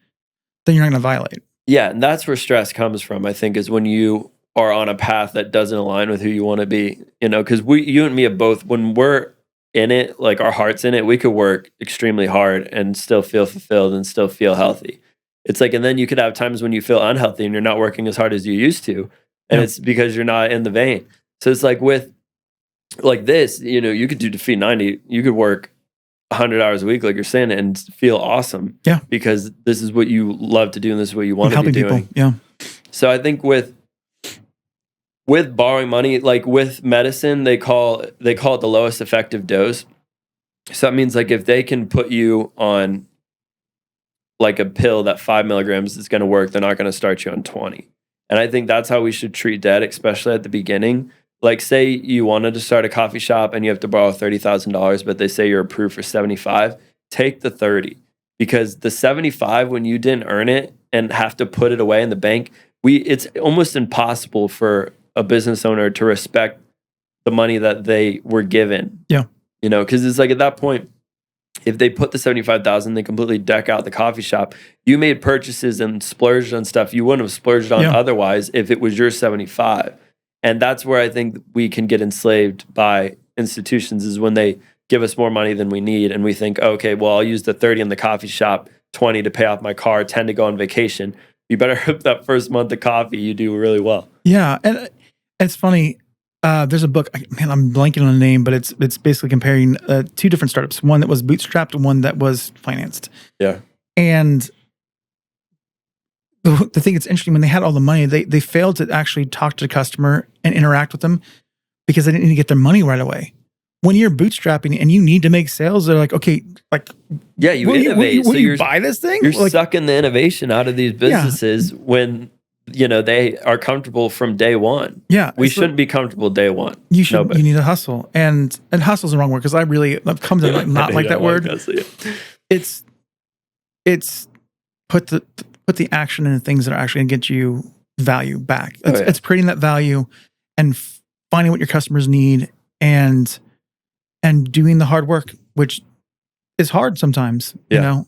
then you're not going to violate. Yeah. And that's where stress comes from, I think, is when you are on a path that doesn't align with who you want to be, because you and me have both, when we're in it, like our heart's in it, we could work extremely hard and still feel fulfilled and still feel healthy. It's like, and then you could have times when you feel unhealthy and you're not working as hard as you used to. And it's because you're not in the vein. So it's like with like this, you could do Defeat 90. You could work 100 hours a week, like you're saying, and feel awesome. Yeah. Because this is what you love to do and this is what you want to be doing. People. Yeah. So I think with borrowing money, like with medicine, they call it the lowest effective dose. So that means like if they can put you on like a pill that 5 milligrams is going to work, they're not going to start you on 20. And I think that's how we should treat debt, especially at the beginning. Like say you wanted to start a coffee shop and you have to borrow $30,000, but they say you're approved for 75, take the 30 because the 75, when you didn't earn it and have to put it away in the bank, it's almost impossible for a business owner to respect the money that they were given. Yeah. You know, because it's like at that point, if they put the 75,000, they completely deck out the coffee shop. You made purchases and splurged on stuff you wouldn't have splurged on otherwise if it was your 75. And that's where I think we can get enslaved by institutions, is when they give us more money than we need, and we think, okay, well, I'll use the 30 in the coffee shop, 20 to pay off my car, 10 to go on vacation. You better hope that first month of coffee you do really well. Yeah, and it's funny. There's a book. Man, I'm blanking on the name, but it's basically comparing two different startups. One that was bootstrapped and one that was financed. Yeah. And the thing that's interesting, when they had all the money, they failed to actually talk to the customer and interact with them because they didn't need to get their money right away. When you're bootstrapping and you need to make sales, they're like, okay, like, yeah, you innovate. Will you buy this thing? You're like, sucking the innovation out of these businesses when, you know, they are comfortable from day one. Yeah. We shouldn't be computable day one. You should. Nobody. You need to hustle. And hustle's the wrong word, because I've come to not like that word. It's put the action into things that are actually going to get you value back. It's creating that value and finding what your customers need and doing the hard work, which is hard sometimes. You know,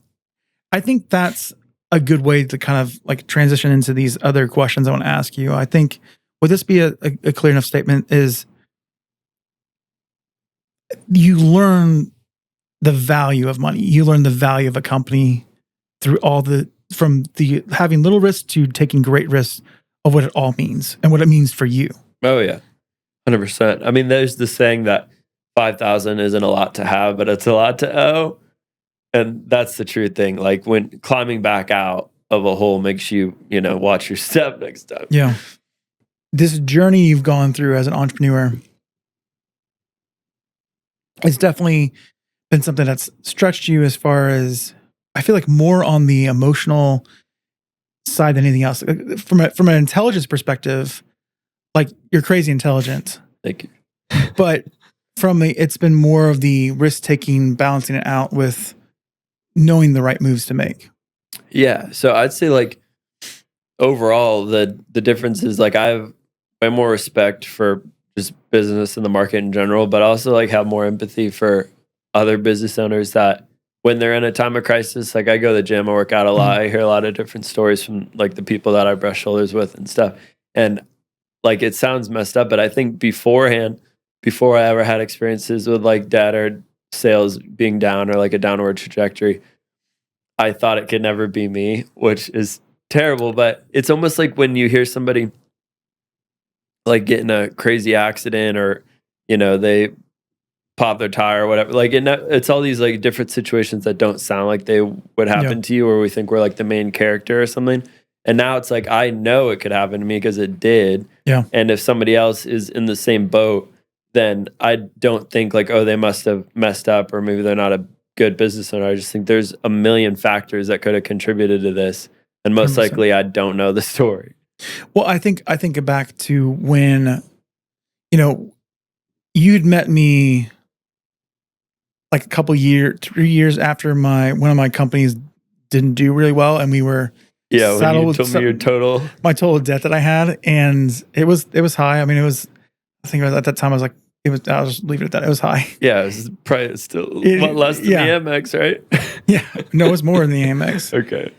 I think that's a good way to kind of like transition into these other questions I want to ask you. I think, would this be a clear enough statement, is you learn the value of money. You learn the value of a company through from having little risk to taking great risks of what it all means and what it means for you. Oh yeah. 100%. I mean, there's the saying that 5,000 isn't a lot to have, but it's a lot to owe. And that's the true thing. Like, when climbing back out of a hole makes you, watch your step next time. Yeah. This journey you've gone through as an entrepreneur, it's definitely been something that's stretched you, as far as, I feel like, more on the emotional side than anything else. From an intelligence perspective, like, you're crazy intelligent. Thank you. But it's been more of the risk taking, balancing it out with knowing the right moves to make. Yeah. So I'd say, like, overall, the difference is, like, I have way more respect for just business and the market in general, but also, like, have more empathy for other business owners that, when they're in a time of crisis, like, I go to the gym, I work out a lot, I hear a lot of different stories from, like, the people that I brush shoulders with and stuff. And, like, it sounds messed up, but I think before I ever had experiences with, like, debt or sales being down or, like, a downward trajectory, I thought it could never be me, which is terrible. But it's almost like when you hear somebody, like, get in a crazy accident, or, they pop their tire or whatever. Like, it's all these, like, different situations that don't sound like they would happen to you, or we think we're, like, the main character or something. And now it's like, I know it could happen to me because it did. Yeah. And if somebody else is in the same boat, then I don't think, like, oh, they must have messed up, or maybe they're not a good business owner. I just think there's a million factors that could have contributed to this. And most 100%. likely I don't know the story. Well, I think back to when, you'd met me like 3 years after one of my companies didn't do really well, and we were when you told me my total debt that I had, and it was high. I mean, I think at that time I was like, I'll just leave it at that. It was high. Yeah, it was probably still less than the Amex, right? Yeah, no, it was more than the Amex. Okay.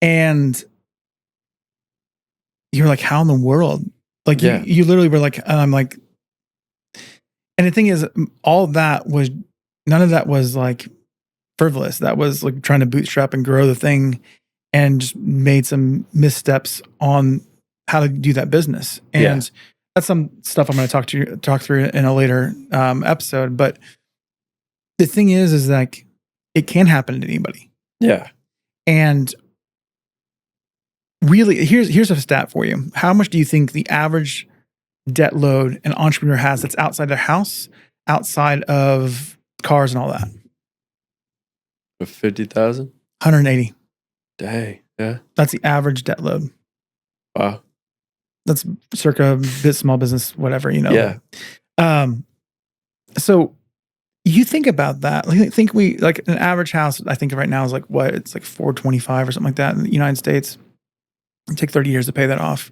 And you were like, how in the world? Like, you literally were like, I'm like, and the thing is, none of that was like frivolous. That was like trying to bootstrap and grow the thing, and just made some missteps on how to do that business. And that's some stuff I'm going to talk through in a later episode. But the thing is like, it can happen to anybody. Yeah. And really, here's a stat for you. How much do you think the average debt load an entrepreneur has that's outside their house, outside of cars and all that? 50,000? 180. Dang. Yeah. That's the average debt load. Wow. That's circa small business, whatever, Yeah. So you think about that. I think like an average house, I think right now is like what? It's like $425 or something like that in the United States. It'd take 30 years to pay that off.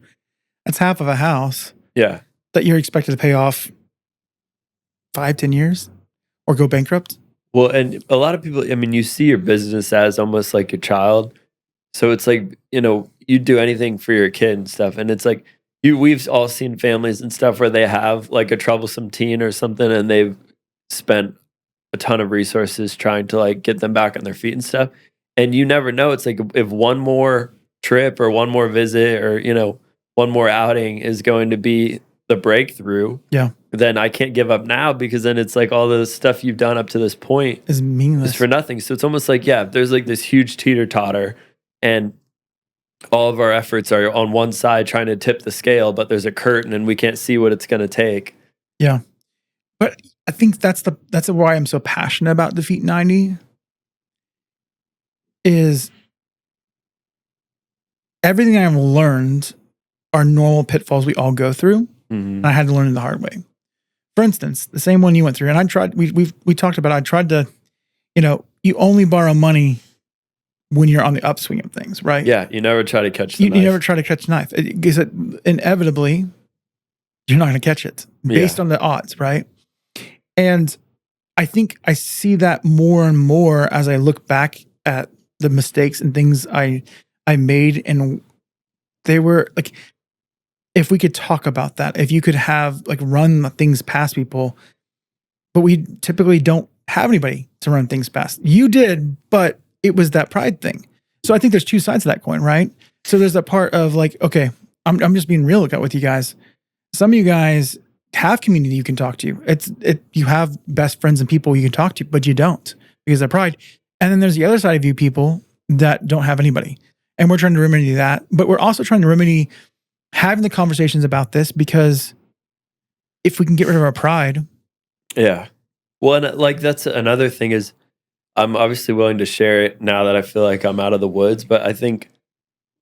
That's half of a house Yeah. that you're expected to pay off 5-10 years or go bankrupt. Well, and a lot of people, I mean, you see your business as almost like your child. So it's like, you do anything for your kid and stuff. And it's like, we've all seen families and stuff where they have like a troublesome teen or something, and they've spent a ton of resources trying to like get them back on their feet and stuff. And you never know. It's like if one more trip or one more visit or, one more outing is going to be the breakthrough. Yeah. Then I can't give up now, because then it's like all the stuff you've done up to this point is meaningless. Is for nothing. So it's almost like, there's like this huge teeter-totter, and all of our efforts are on one side trying to tip the scale, but there's a curtain and we can't see what it's going to take. Yeah. But I think that's why I'm so passionate about Defeat 90 is everything I've learned are normal pitfalls we all go through. And I had to learn it the hard way. For instance, the same one you went through, and I tried, we talked about, I tried to, you only borrow money when you're on the upswing of things, right? Yeah, you never try to catch the knife. You never try to catch the knife. Because inevitably, you're not going to catch it based on the odds, right? And I think I see that more and more as I look back at the mistakes and things I made, and they were like, if we could talk about that, if you could have like run things past people, but we typically don't have anybody to run things past. You did, but it was that pride thing. So I think there's two sides to that coin, right? So there's that part of like, okay, I'm just being real with you guys. Some of you guys have community you can talk to. You have best friends and people you can talk to, but you don't because of pride. And then there's the other side of you people that don't have anybody. And we're trying to remedy that, but we're also trying to remedy having the conversations about this, because if we can get rid of our pride. Yeah. Well, and like that's another thing is I'm obviously willing to share it now that I feel like I'm out of the woods, but I think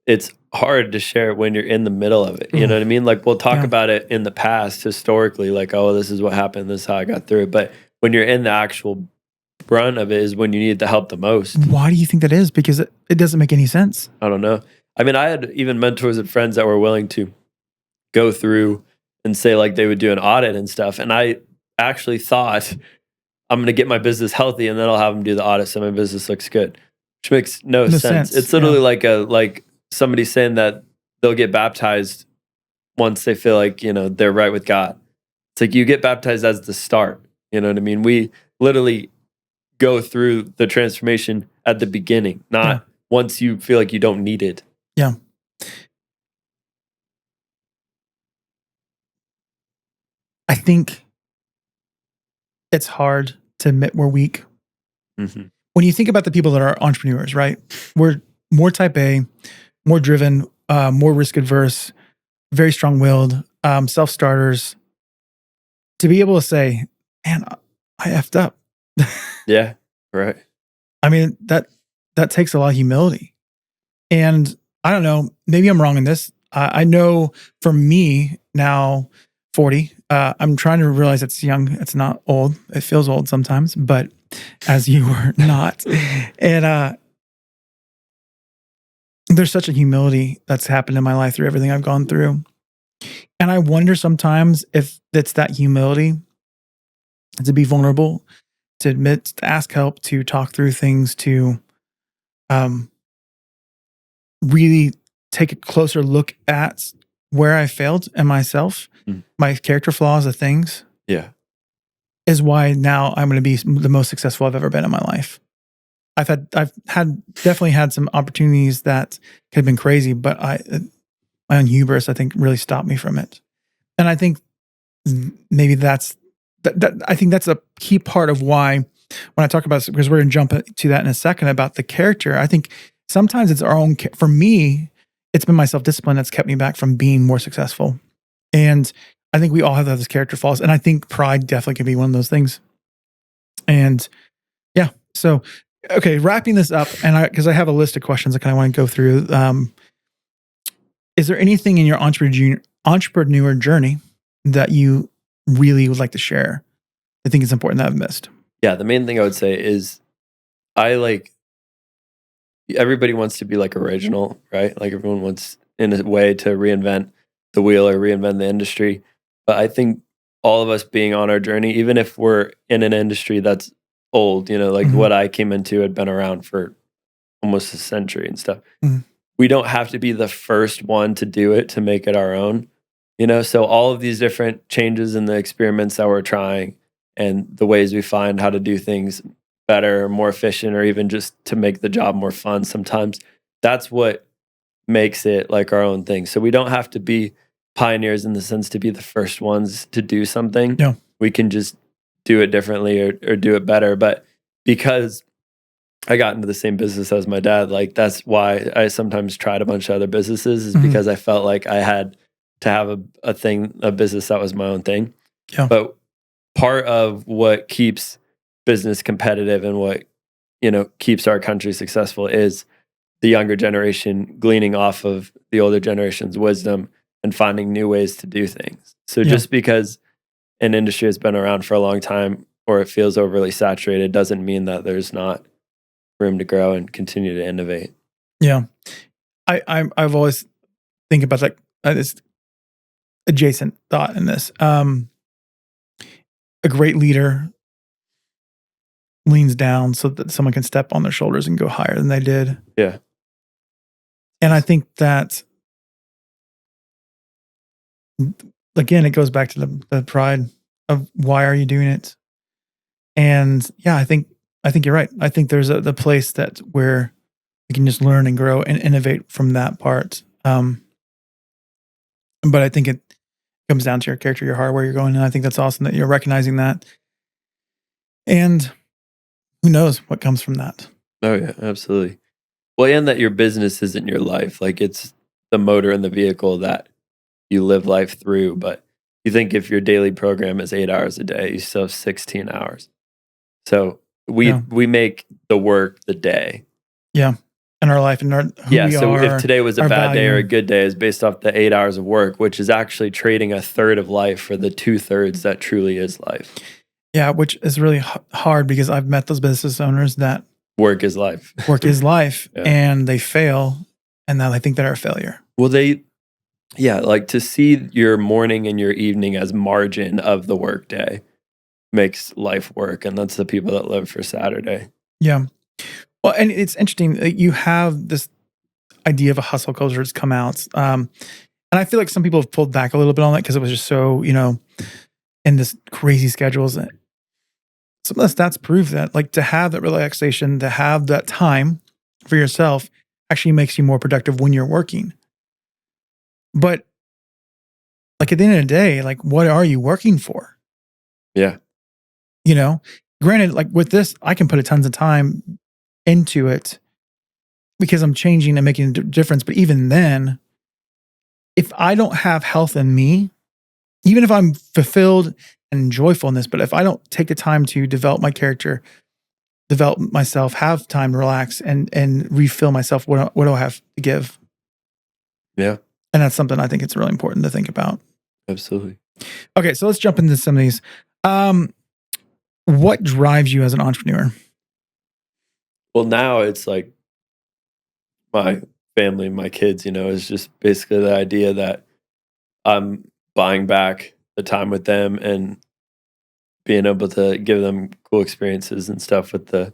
it's hard to share it when you're in the middle of it. You know what I mean? Like we'll talk about it in the past historically, like, oh, this is what happened. This is how I got through it. But when you're in the actual brunt of it is when you need the help the most. Why do you think that is? Because it doesn't make any sense. I don't know. I mean, I had even mentors and friends that were willing to go through and say like they would do an audit and stuff. And I actually thought I'm going to get my business healthy and then I'll have them do the audit so my business looks good, which makes no sense. It's literally like somebody saying that they'll get baptized once they feel like, they're right with God. It's like you get baptized as the start. You know what I mean? We literally go through the transformation at the beginning, not once you feel like you don't need it. Yeah. I think it's hard to admit we're weak. Mm-hmm. When you think about the people that are entrepreneurs, right? We're more type A, more driven, more risk adverse, very strong-willed, self-starters. To be able to say, man, I effed up. Yeah, right. I mean, that takes a lot of humility. And I don't know, maybe I'm wrong in this. I know for me now, 40, I'm trying to realize it's young. It's not old. It feels old sometimes, but as you were not. And there's such a humility that's happened in my life through everything I've gone through. And I wonder sometimes if it's that humility to be vulnerable, to admit, to ask help, to talk through things, to really take a closer look at where I failed and myself, my character flaws, the things. Yeah. Is why now I'm going to be the most successful I've ever been in my life. I've definitely had some opportunities that could have been crazy, but my own hubris, I think, really stopped me from it. And I think maybe that's a key part of why when I talk about this, because we're going to jump to that in a second about the character. I think sometimes it's our own, for me, it's been my self-discipline that's kept me back from being more successful. And I think we all have those character flaws. And I think pride definitely can be one of those things. And yeah, so, okay, wrapping this up, and because I have a list of questions I kind of want to go through. Is there anything in your entrepreneur journey that you really would like to share? I think it's important that I've missed. Yeah, the main thing I would say is everybody wants to be like original, right? Like everyone wants in a way to reinvent. the wheel or reinvent the industry. But I think all of us being on our journey, even if we're in an industry that's old, like what I came into had been around for almost a century and stuff. We don't have to be the first one to do it to make it our own. So all of these different changes in the experiments that we're trying and the ways we find how to do things better, more efficient, or even just to make the job more fun sometimes, that's what makes it like our own thing. So we don't have to be pioneers in the sense to be the first ones to do something. Yeah. We can just do it differently or do it better. But because I got into the same business as my dad, like that's why I sometimes tried a bunch of other businesses, is because I felt like I had to have a business that was my own thing. Yeah. But part of what keeps business competitive and what, keeps our country successful is the younger generation gleaning off of the older generation's wisdom and finding new ways to do things. So just because an industry has been around for a long time or it feels overly saturated doesn't mean that there's not room to grow and continue to innovate. Yeah. I've always think about like this adjacent thought in this. A great leader leans down so that someone can step on their shoulders and go higher than they did. Yeah. And I think that, again, it goes back to the pride of why are you doing it? And yeah, I think you're right. I think there's the place that where you can just learn and grow and innovate from that part. But I think it comes down to your character, your heart, where you're going. And I think that's awesome that you're recognizing that. And who knows what comes from that? Oh yeah, absolutely. Well, and that your business isn't your life. Like it's the motor and the vehicle that you live life through. But you think if your daily program is 8 hours a day, you still have 16 hours. So we make the work the day. Yeah. And our life and who we so are, if today was a bad value. day or a good day is based off the 8 hours of work, which is actually trading a third of life for the 2/3 that truly is life. Yeah, which is really hard because I've met those business owners that work is life. Work is life. Yeah. And they fail. And now they think they're a failure. Well, like to see your morning and your evening as margin of the work day makes life work. And that's the people that live for Saturday. Yeah. Well, and it's interesting that you have this idea of a hustle culture that's come out. And I feel like some people have pulled back a little bit on that because it was just so, in this crazy schedules. Some of the stats prove that, like, to have that relaxation, to have that time for yourself actually makes you more productive when you're working. But like at the end of the day, like, what are you working for? Yeah. Granted, like with this, I can put tons of time into it because I'm changing and making a difference. But even then, if I don't have health in me, even if I'm fulfilled and joyful in this, but if I don't take the time to develop my character, develop myself, have time to relax and refill myself, what do I have to give? Yeah. And that's something I think it's really important to think about. Absolutely. Okay, so let's jump into some of these. What drives you as an entrepreneur? Well, now it's like my family, my kids, is just basically the idea that I'm buying back the time with them and being able to give them cool experiences and stuff with the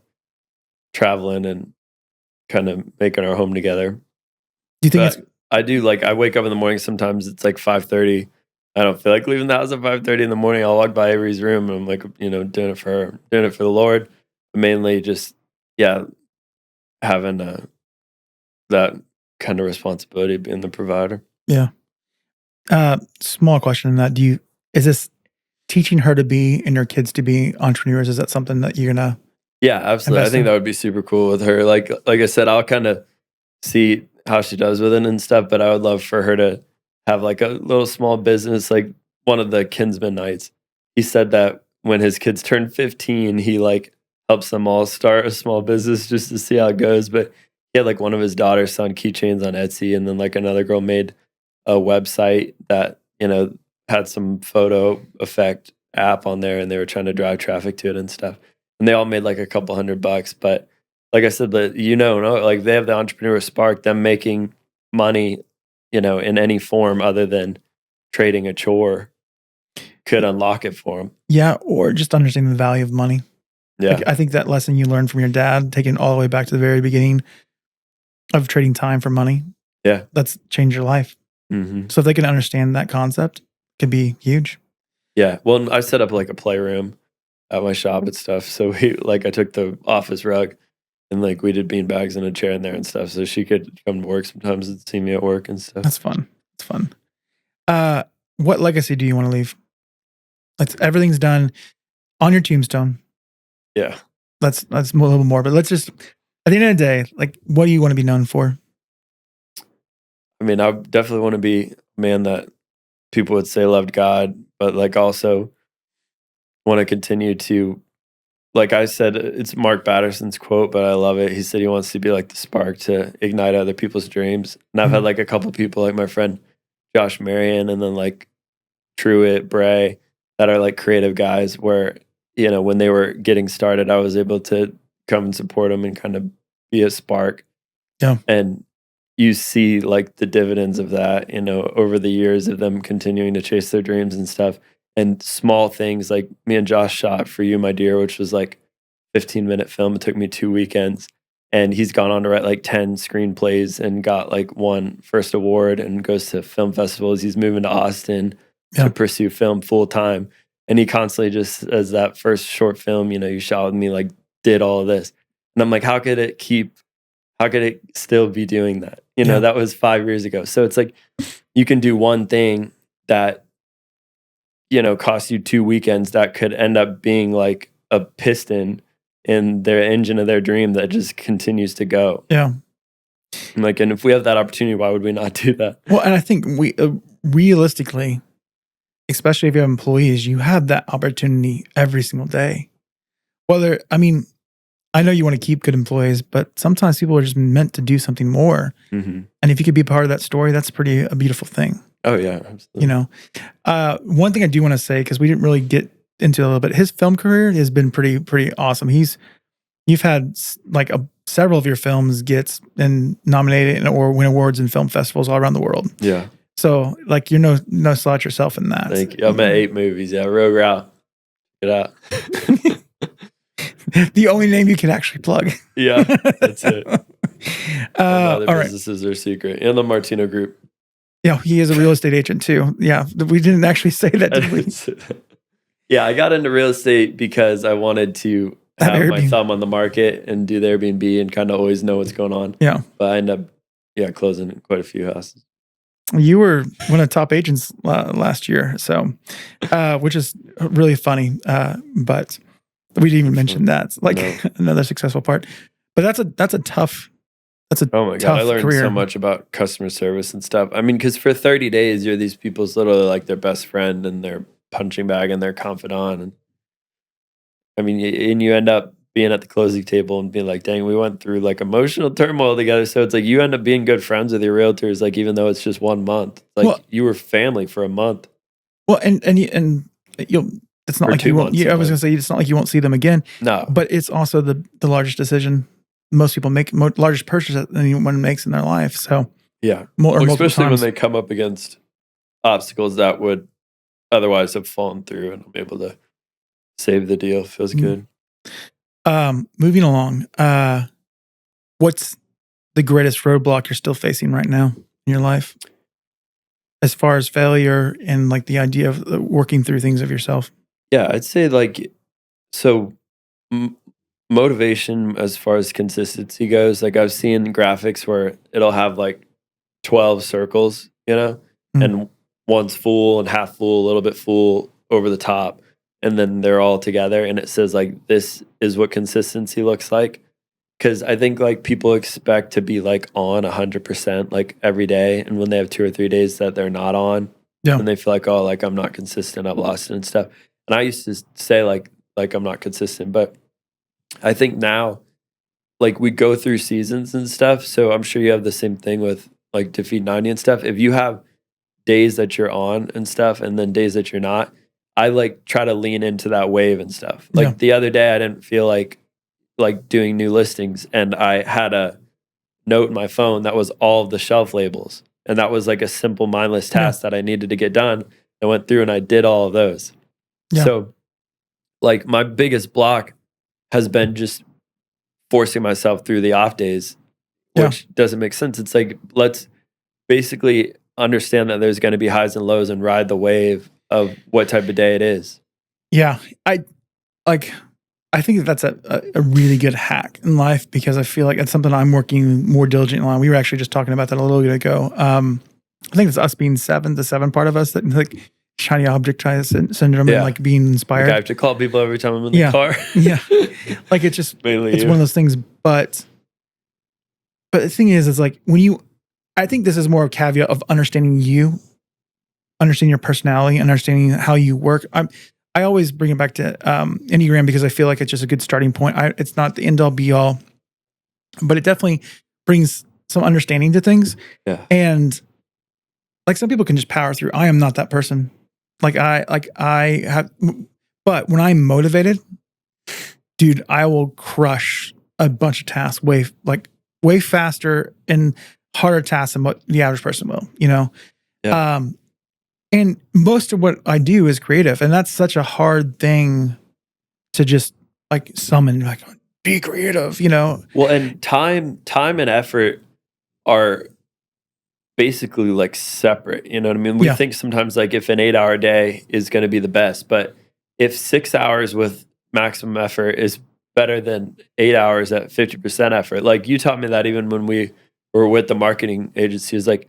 traveling and kind of making our home together. Do you think I do, like, I wake up in the morning, sometimes it's like 5:30. I don't feel like leaving the house at 5:30 in the morning. I'll walk by Avery's room and I'm like, doing it for her, doing it for the Lord. But mainly just, having that kind of responsibility, being the provider. Yeah. Small question in that. Is this teaching her to be and your kids to be entrepreneurs? Is that something that you're gonna? Yeah, absolutely. I think that would be super cool with her. Like I said, I'll kind of see how she does with it and stuff, but I would love for her to have like a little small business. Like one of the Kinsman nights, he said that when his kids turn 15, he like helps them all start a small business just to see how it goes. But he had like one of his daughters selling keychains on Etsy, and then like another girl made a website that, had some photo effect app on there, and they were trying to drive traffic to it and stuff. And they all made like a couple $100. But like I said, like they have the entrepreneur spark, them making money, in any form other than trading a chore could unlock it for them. Yeah, or just understanding the value of money. Yeah. Like, I think that lesson you learned from your dad, taking it all the way back to the very beginning of trading time for money, that's changed your life. Mm-hmm. So if they can understand that concept, it could be huge. Yeah. Well, I set up like a playroom at my shop and stuff. So I took the office rug and like we did bean bags and a chair in there and stuff. So she could come to work sometimes and see me at work and stuff. That's fun. It's fun. What legacy do you want to leave? Everything's done on your tombstone. Yeah. That's a little more, but let's just, at the end of the day, like, what do you want to be known for? I mean, I definitely want to be a man that people would say loved God, but like also want to continue to, like I said, it's Mark Batterson's quote, but I love it. He said he wants to be like the spark to ignite other people's dreams. And I've had like a couple people like my friend Josh Marion and then like Truett, Bray, that are like creative guys where, when they were getting started, I was able to come and support them and kind of be a spark. Yeah. And you see like the dividends of that, over the years of them continuing to chase their dreams and stuff. And small things like me and Josh shot For You, My Dear, which was like 15-minute film. It took me 2 weekends. And he's gone on to write like 10 screenplays and got like one first award and goes to film festivals. He's moving to Austin to pursue film full time. And he constantly just, as that first short film, you shot with me, like did all of this. And I'm like, how could it still be doing that? That was 5 years ago. So it's like, you can do one thing that, cost you 2 weekends that could end up being like a piston in their engine of their dream that just continues to go. Yeah. I'm like, and if we have that opportunity, why would we not do that? Well, and I think we realistically, especially if you have employees, you have that opportunity every single day. I know you want to keep good employees, but sometimes people are just meant to do something more. Mm-hmm. And if you could be a part of that story, that's a beautiful thing. Oh yeah, absolutely. One thing I do want to say, because we didn't really get into it a little bit, his film career has been pretty awesome. You've had like several of your films get and nominated or win awards in film festivals all around the world. Yeah. So like you're no slouch yourself in that. Thank you. I'm at 8 movies. Yeah, Rogue Route. Get out. The only name you can actually plug. Yeah, that's it. Other all businesses are secret. And the Martino Group. Yeah, he is a real estate agent too. Yeah, we didn't actually say that, did we? Yeah, I got into real estate because I wanted to have my thumb on the market and do the Airbnb and kind of always know what's going on. Yeah. But I ended up closing quite a few houses. You were one of the top agents last year, so which is really funny. But we didn't even mention that. It's like another successful part. But that's a tough. Oh my God, I learned so much about customer service and stuff. I mean, because for 30 days, you're these people's literally like their best friend and their punching bag and their confidant. And I mean, and you end up being at the closing table and being like, dang, we went through like emotional turmoil together. So it's like you end up being good friends with your realtors, like even though it's just 1 month. Like you were family for a month. Well, and you'll. It's not like you won't. Yeah, I was gonna say it's not like you won't see them again. No, but it's also the largest decision most people make, largest purchase that anyone makes in their life. So yeah, especially when they come up against obstacles that would otherwise have fallen through, and I'm able to save the deal. Feels good. Moving along, what's the greatest roadblock you're still facing right now in your life, as far as failure and like the idea of working through things of yourself? Yeah, I'd say like motivation as far as consistency goes. Like I've seen graphics where it'll have like 12 circles, and one's full and half full, a little bit full over the top, and then they're all together, and it says like this is what consistency looks like. Because I think like people expect to be like on 100% like every day, and when they have 2 or 3 days that they're not on, and they feel like, oh, like I'm not consistent, I've lost it and stuff. And I used to say like I'm not consistent, but I think now like we go through seasons and stuff. So I'm sure you have the same thing with like Defeat 90 and stuff. If you have days that you're on and stuff, and then days that you're not, I like try to lean into that wave and stuff. Like the other day, I didn't feel like doing new listings, and I had a note in my phone that was all of the shelf labels. And that was like a simple mindless task that I needed to get done. I went through and I did all of those. Yeah. So like my biggest block has been just forcing myself through the off days, which doesn't make sense. It's like, let's basically understand that there's going to be highs and lows and ride the wave of what type of day it is. Yeah. I think that's a really good hack in life, because I feel like it's something I'm working more diligently on. We were actually just talking about that a little bit ago. I think it's us being the seven part of us that like shiny object syndrome and like being inspired. Like I have to call people every time I'm in the car. Yeah. Like it's just, Mainly it's one of those things. But the thing is like I think this is more a caveat of understanding your personality, understanding how you work. I always bring it back to Enneagram, because I feel like it's just a good starting point. It's not the end all be all, but it definitely brings some understanding to things. Yeah. And like some people can just power through. I am not that person. But when I'm motivated, dude, I will crush a bunch of tasks way faster and harder tasks than what the average person will, Yeah. And most of what I do is creative, and that's such a hard thing to just like summon, like be creative, Well, and time and effort are basically like separate. You know what I mean? We think sometimes like if an 8-hour day is going to be the best, but if 6 hours with maximum effort is better than 8 hours at 50% effort, like you taught me that even when we were with the marketing agency, is like,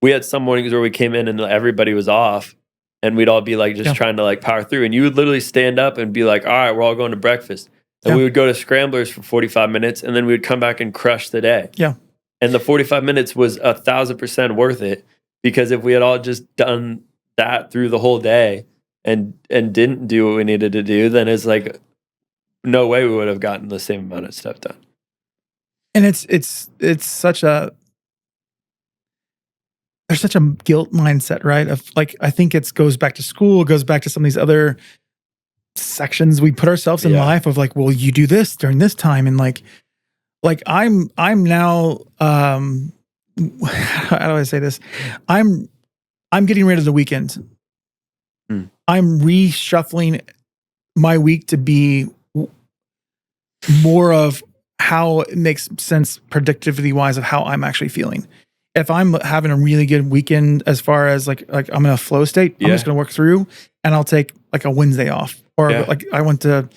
we had some mornings where we came in and everybody was off, and we'd all be like just trying to like power through. And you would literally stand up and be like, all right, we're all going to breakfast. And we would go to Scramblers for 45 minutes, and then we would come back and crush the day. Yeah. And the 45 minutes was 1,000% worth it, because if we had all just done that through the whole day and didn't do what we needed to do, then it's like no way we would have gotten the same amount of stuff done. And it's such a, there's such a guilt mindset, right? Of like, I think it goes back to school, it goes back to some of these other sections we put ourselves in life of like, well, you do this during this time. And like I'm now, how do I say this? I'm getting rid of the weekend. I'm reshuffling my week to be more of how it makes sense predictively wise of how I'm actually feeling. If I'm having a really good weekend, as far as like I'm in a flow state, I'm just going to work through, and I'll take like a Wednesday off. Or like I went to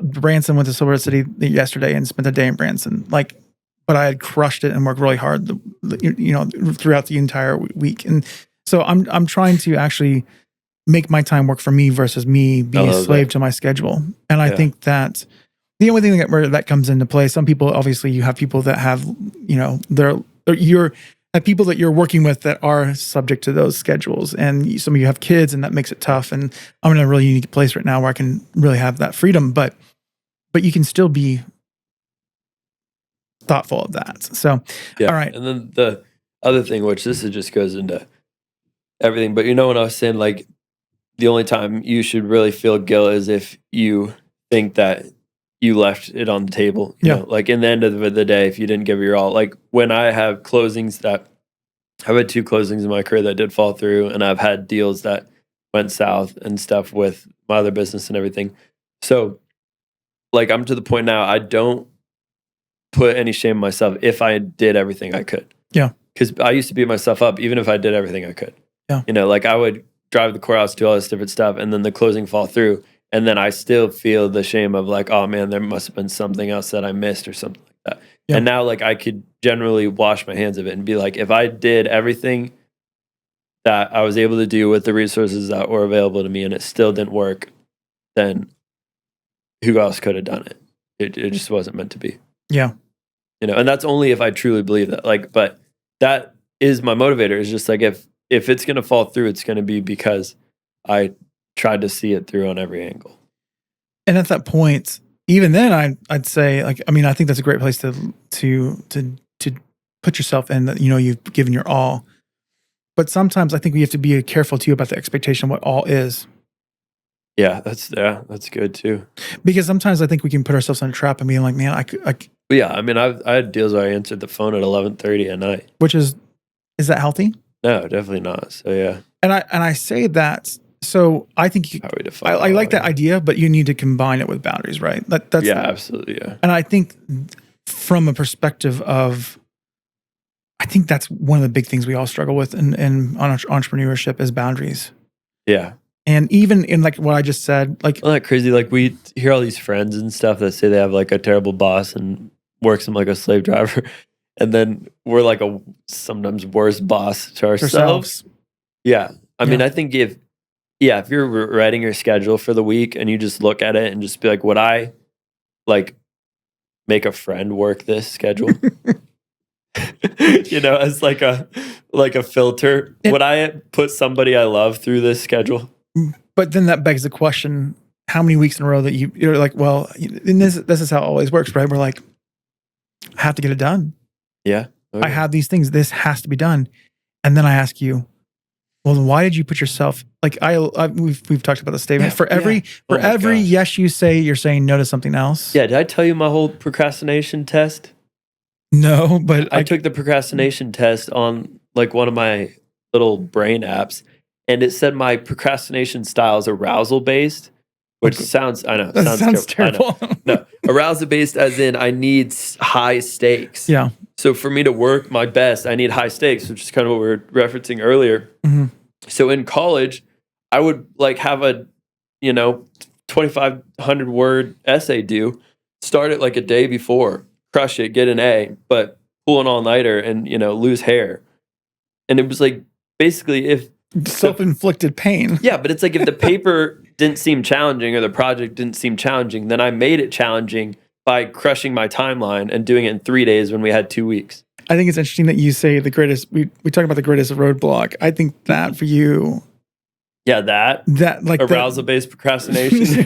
Branson, went to Silver City yesterday and spent a day in Branson. Like, but I had crushed it and worked really hard, throughout the entire week. And so I'm trying to actually make my time work for me versus me being a slave to my schedule. And I think that the only thing that comes into play, some people, obviously you have people that have, people that you're working with that are subject to those schedules, and some of you have kids, and that makes it tough. And I'm in a really unique place right now where I can really have that freedom, but you can still be thoughtful of that. So, all right. And then the other thing, which this just goes into everything, but when I was saying like the only time you should really feel guilt is if you think that you left it on the table. You know, like in the end of the day, if you didn't give it your all, like when I have closings I've had 2 closings in my career that did fall through, and I've had deals that went south and stuff with my other business and everything. So like I'm to the point now, I don't put any shame on myself if I did everything I could. Yeah. Because I used to beat myself up even if I did everything I could. Yeah. Like I would drive the courthouse, do all this different stuff, and then the closing fall through. And then I still feel the shame of like, oh man, there must have been something else that I missed or something like that. Yeah. And now like I could generally wash my hands of it and be like, if I did everything that I was able to do with the resources that were available to me and it still didn't work, then who else could have done it? It just wasn't meant to be. Yeah. And that's only if I truly believe that. Like, but that is my motivator. Is just like if it's gonna fall through, it's gonna be because I tried to see it through on every angle. And at that point, even then, I'd say, like, I mean, I think that's a great place to put yourself in. That you've given your all, but sometimes I think we have to be careful too about the expectation of what all is. Yeah, that's good too. Because sometimes I think we can put ourselves in a trap and being like, man, yeah, I mean, I had deals where I answered the phone at 11:30 at night, which is Is that healthy? No, definitely not. So yeah. And I say that, so I think How we define I like that idea, but you need to combine it with boundaries, right? That's absolutely, yeah. And I think from a perspective of, I think that's one of the big things we all struggle with in entrepreneurship is boundaries. Yeah. And even in like what I just said, like, isn't that crazy? Like we hear all these friends and stuff that say they have like a terrible boss and works them like a slave driver. And then we're like a sometimes worse boss to ourselves. Yeah. I mean, I think if you're writing your schedule for the week and you just look at it and just be like, would I like make a friend work this schedule? As like a filter. Would I put somebody I love through this schedule? But then that begs the question, how many weeks in a row that you're like, well, and this is how it always works, right? We're like, I have to get it done. Yeah. I have these things. This has to be done. And then I ask you, well, then why did you put yourself, like we've talked about the statement. For every yes you say, you're saying no to something else. Yeah. Did I tell you my whole procrastination test? No, but I took the procrastination test on like one of my little brain apps, and it said my procrastination style is arousal based, which sounds terrible. No, arousal based as in I need high stakes. Yeah. So for me to work my best, I need high stakes, which is kind of what we were referencing earlier. Mm-hmm. So in college, I would like have a 2,500 word essay due, start it like a day before, crush it, get an A, but pull an all-nighter and, lose hair. And it was like, basically if... self-inflicted pain. Yeah, but it's like if the paper didn't seem challenging or the project didn't seem challenging, then I made it challenging by crushing my timeline and doing it in 3 days when we had 2 weeks. I think it's interesting that you say the greatest, we talk about the greatest roadblock. I think that for you... Yeah, that like arousal-based procrastination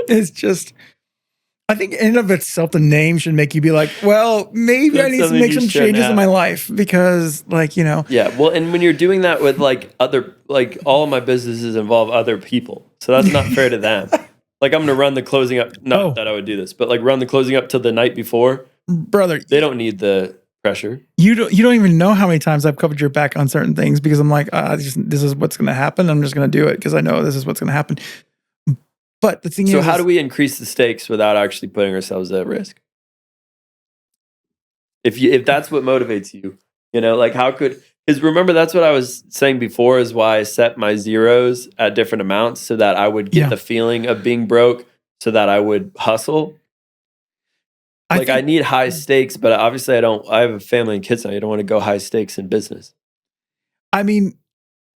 is just... I think in and of itself, the name should make you be like, well, maybe I need to make some changes in my life because Yeah, well, and when you're doing that with all of my businesses involve other people. So that's not fair to them. Like I'm going to run the closing up, not that I would do this, but like run the closing up to the night before. Brother. They don't need the pressure. You don't even know how many times I've covered your back on certain things because I'm like, this is what's going to happen. I'm just going to do it because I know this is what's going to happen. But the thing is... So how do we increase the stakes without actually putting ourselves at risk? If that's what motivates you, like how could... Because remember, that's what I was saying before is why I set my zeros at different amounts so that I would get the feeling of being broke so that I would hustle. I need high stakes, but obviously I have a family and kids now. You don't want to go high stakes in business. I mean,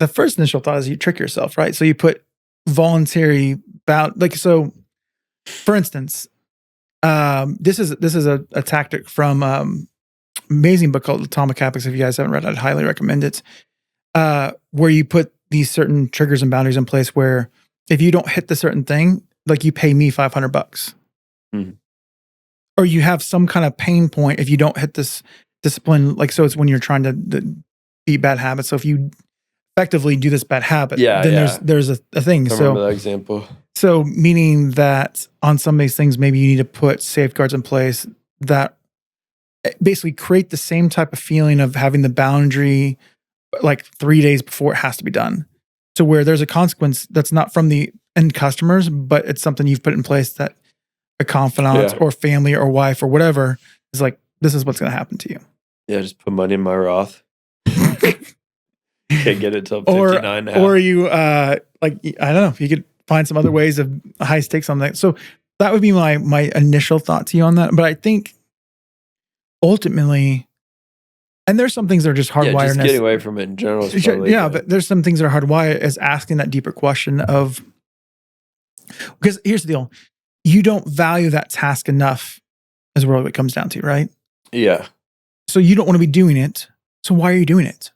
the first initial thought is you trick yourself, right? So you put voluntary... so for instance, this is a tactic from amazing book called Atomic Habits. If you guys haven't read it, I'd highly recommend it. Where you put these certain triggers and boundaries in place where if you don't hit the certain thing, like you pay me $500, mm-hmm. or you have some kind of pain point if you don't hit this discipline. Like, so it's when you're trying to beat bad habits. So if you effectively do this bad habit, then there's a thing. I remember that example. So meaning that on some of these things, maybe you need to put safeguards in place that basically create the same type of feeling of having the boundary like 3 days before it has to be done. So where there's a consequence that's not from the end customers, but it's something you've put in place that a confidant or family or wife or whatever is like, this is what's going to happen to you. Yeah, just put money in my Roth. Can't get it till 59 now. Or you, I don't know, you could find some other ways of high stakes on that. So that would be my initial thought to you on that. But I think ultimately, and there's some things that are just hardwired. Yeah, just getting away from it in general. But there's some things that are hardwired as asking that deeper question of, because here's the deal, you don't value that task enough is what it comes down to, right? Yeah. So you don't want to be doing it. So why are you doing it?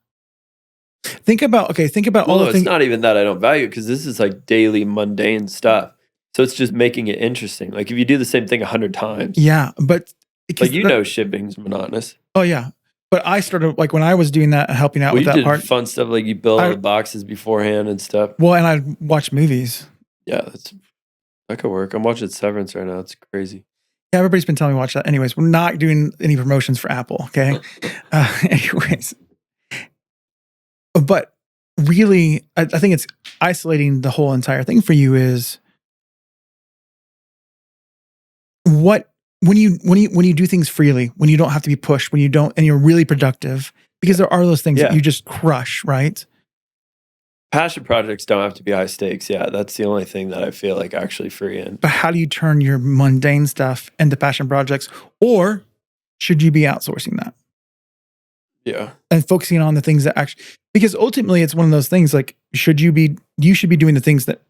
Think about all the things. It's not even that I don't value it because this is like daily mundane stuff. So it's just making it interesting. Like if you do the same thing 100 times. Yeah, but shipping's monotonous. Oh yeah, but I started like when I was doing that, helping out with that part. Fun stuff like you build all the boxes beforehand and stuff. Well, and I watch movies. Yeah, that could work. I'm watching Severance right now. It's crazy. Yeah, everybody's been telling me to watch that. Anyways, we're not doing any promotions for Apple. Okay. Anyways. But really, I think it's isolating the whole entire thing for you is when you do things freely, when you don't have to be pushed, when you don't, and you're really productive, because there are those things that you just crush, right? Passion projects don't have to be high stakes. Yeah, that's the only thing that I feel like actually free in. But how do you turn your mundane stuff into passion projects? Or should you be outsourcing that? Yeah. And focusing on the things that actually, because ultimately it's one of those things like, you should be doing the things that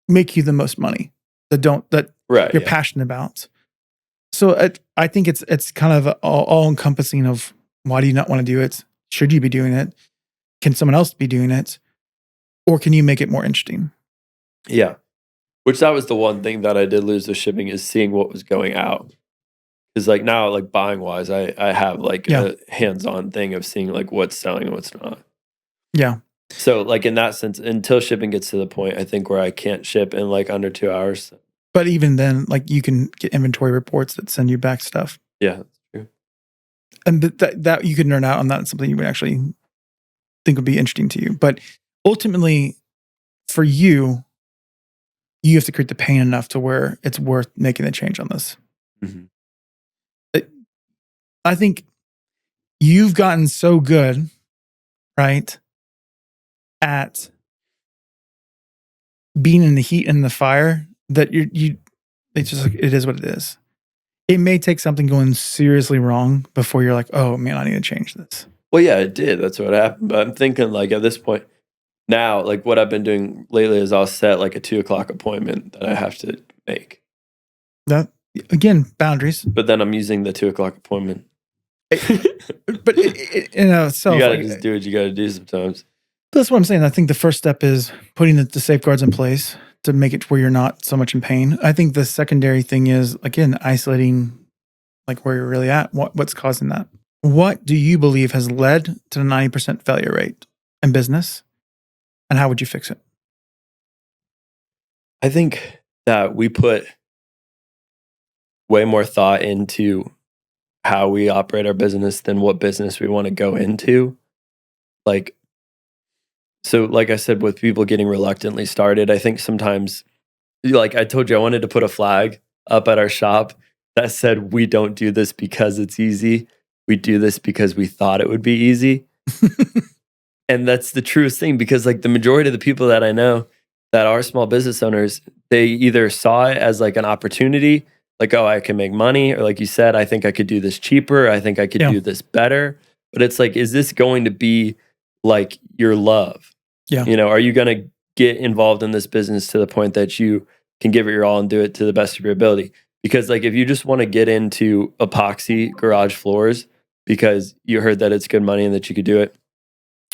make you the most money, that you're passionate about. So I think it's kind of all encompassing of why do you not want to do it? Should you be doing it? Can someone else be doing it? Or can you make it more interesting? Yeah. Which that was the one thing that I did lose with shipping is seeing what was going out. Because like now, like buying wise, I have like a hands-on thing of seeing like what's selling and what's not. Yeah. So like in that sense, until shipping gets to the point, I think where I can't ship in like under 2 hours. But even then, like you can get inventory reports that send you back stuff. Yeah, that's true. And that you could nerd out on that. Something you would actually think would be interesting to you. But ultimately, for you have to create the pain enough to where it's worth making the change on this. Mm-hmm. I think you've gotten so good, right, at being in the heat and the fire that it's just like, it is what it is. It may take something going seriously wrong before you're like, oh man, I need to change this. Well, yeah, it did. That's what happened. But I'm thinking like at this point now, like what I've been doing lately is I'll set like a 2:00 appointment that I have to make. That again, boundaries. But then I'm using the 2:00 appointment. But you gotta just do what you gotta do sometimes. That's what I'm saying. I think the first step is putting the safeguards in place to make it where you're not so much in pain. I think the secondary thing is, again, isolating like where you're really at, what's causing that. What do you believe has led to the 90% failure rate in business, and how would you fix it? I think that we put way more thought into how we operate our business than what business we want to go into. Like I said, with people getting reluctantly started, I think sometimes, like I told you, I wanted to put a flag up at our shop that said, we don't do this because it's easy. We do this because we thought it would be easy. And that's the truest thing, because like the majority of the people that I know that are small business owners, they either saw it as like an opportunity, like, oh, I can make money. Or like you said, I think I could do this cheaper. I think I could do this better. But it's like, is this going to be like your love? Yeah. You know, are you going to get involved in this business to the point that you can give it your all and do it to the best of your ability? Because like, if you just want to get into epoxy garage floors because you heard that it's good money and that you could do it,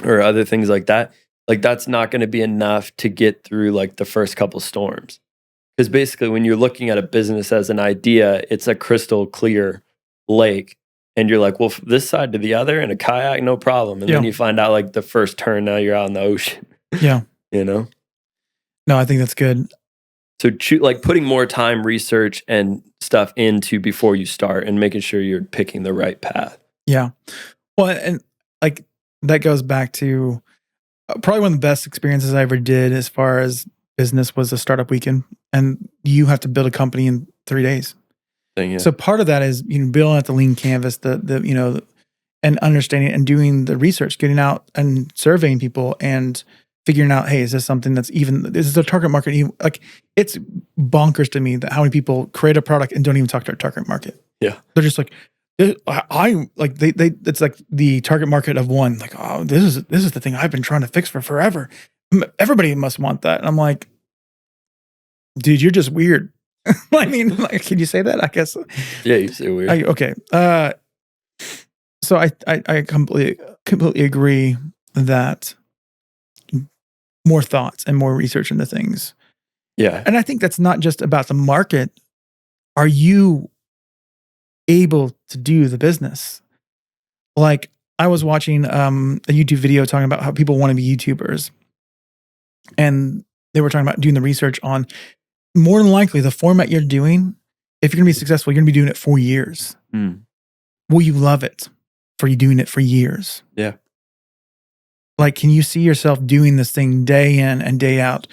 or other things like that, like that's not going to be enough to get through like the first couple storms. Because basically when you're looking at a business as an idea, it's a crystal clear lake. And you're like, well, this side to the other in a kayak, no problem. And then you find out like the first turn, now you're out in the ocean. Yeah. You know? No, I think that's good. So like putting more time, research and stuff into before you start and making sure you're picking the right path. Yeah. Well, and like that goes back to probably one of the best experiences I ever did as far as business was a startup weekend. And you have to build a company in 3 days. So part of that is, building out the lean canvas, and understanding and doing the research, getting out and surveying people and figuring out, hey, is this something that's is this a target market? Like, it's bonkers to me that how many people create a product and don't even talk to their target market. Yeah. They're just like, it's like the target market of one, like, oh, this is the thing I've been trying to fix for forever. Everybody must want that. And I'm like, dude, you're just weird. I mean, like, can you say that? I guess. Yeah, you say weird. Okay. So I completely agree that more thoughts and more research into things. Yeah. And I think that's not just about the market. Are you able to do the business? Like, I was watching a YouTube video talking about how people want to be YouTubers. And they were talking about doing the research on, more than likely, the format you're doing, if you're going to be successful, you're going to be doing it for years. Will you love it for you doing it for years? Yeah. Like, can you see yourself doing this thing day in and day out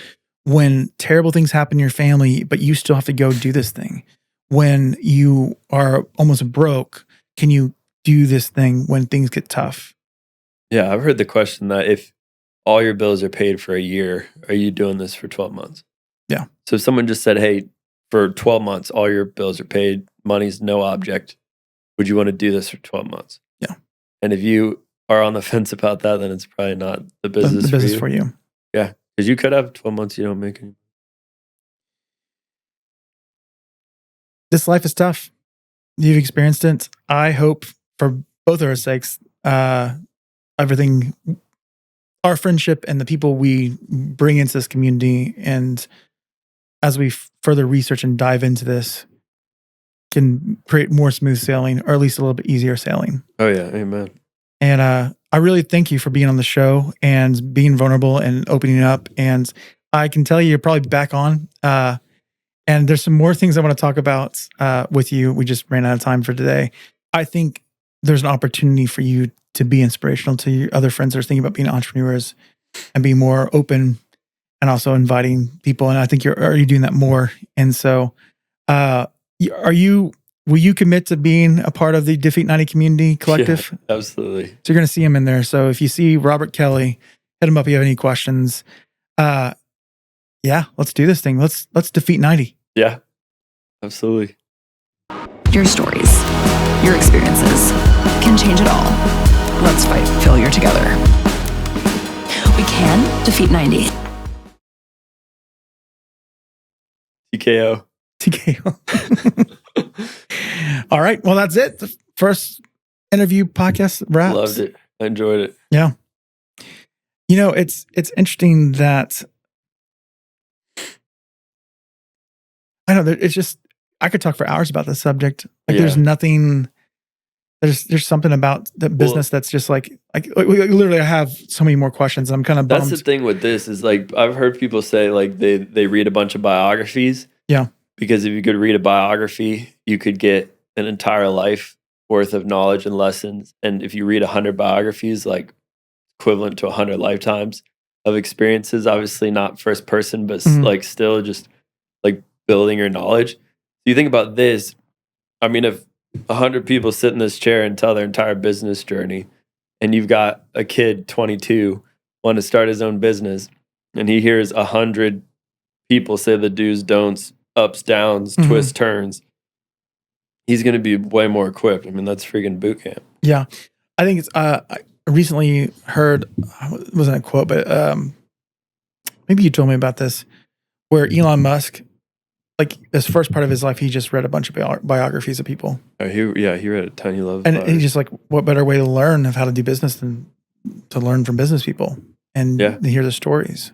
when terrible things happen in your family, but you still have to go do this thing? When you are almost broke, can you do this thing when things get tough? Yeah, I've heard the question that if all your bills are paid for a year, are you doing this for 12 months? Yeah. So if someone just said, hey, for 12 months, all your bills are paid, money's no object, would you want to do this for 12 months? Yeah. And if you are on the fence about that, then it's probably not the business, for you. Yeah. Because you could have 12 months you don't make any. This life is tough. You've experienced it. I hope for both of our sakes, everything, our friendship and the people we bring into this community, and as we further research and dive into this, can create more smooth sailing, or at least a little bit easier sailing. Oh yeah, amen. And I really thank you for being on the show and being vulnerable and opening up. And I can tell you're probably back on. And there's some more things I want to talk about with you. We just ran out of time for today. I think there's an opportunity for you to be inspirational to your other friends that are thinking about being entrepreneurs and being more open, and also inviting people. And I think you're already doing that more. And so, will you commit to being a part of the Defeat 90 Community Collective? Yeah, absolutely. So you're going to see him in there. So if you see Robert Kelly, hit him up if you have any questions. Yeah, let's do this thing. Let's defeat 90. Yeah, absolutely. Your stories, your experiences can change it all. Let's fight failure together. We can defeat 90. TKO. All right. Well, that's it. The first interview podcast wraps. Loved it. I enjoyed it. Yeah. You know, it's interesting that I know that it's just, I could talk for hours about this subject. Like there's nothing, there's something about the business that's just like literally I have so many more questions. I'm kind of bummed. That's the thing with this is like, I've heard people say like they read a bunch of biographies. Yeah. Because if you could read a biography, you could get an entire life worth of knowledge and lessons. And if you read 100 biographies, like equivalent to 100 lifetimes of experiences, obviously not first person, but like still just like building your knowledge. You think about this, I mean, if 100 people sit in this chair and tell their entire business journey, and you've got a kid, 22, want to start his own business, and he hears 100 people say the do's, don'ts, ups, downs, twists, turns, he's going to be way more equipped. I mean, that's freaking boot camp. Yeah. I think it's, I recently heard, it wasn't a quote, but maybe you told me about this, where Elon Musk, like this first part of his life, he just read a bunch of biographies of people. Oh, he read a ton. He loves and he's just like, what better way to learn of how to do business than to learn from business people and to hear the stories.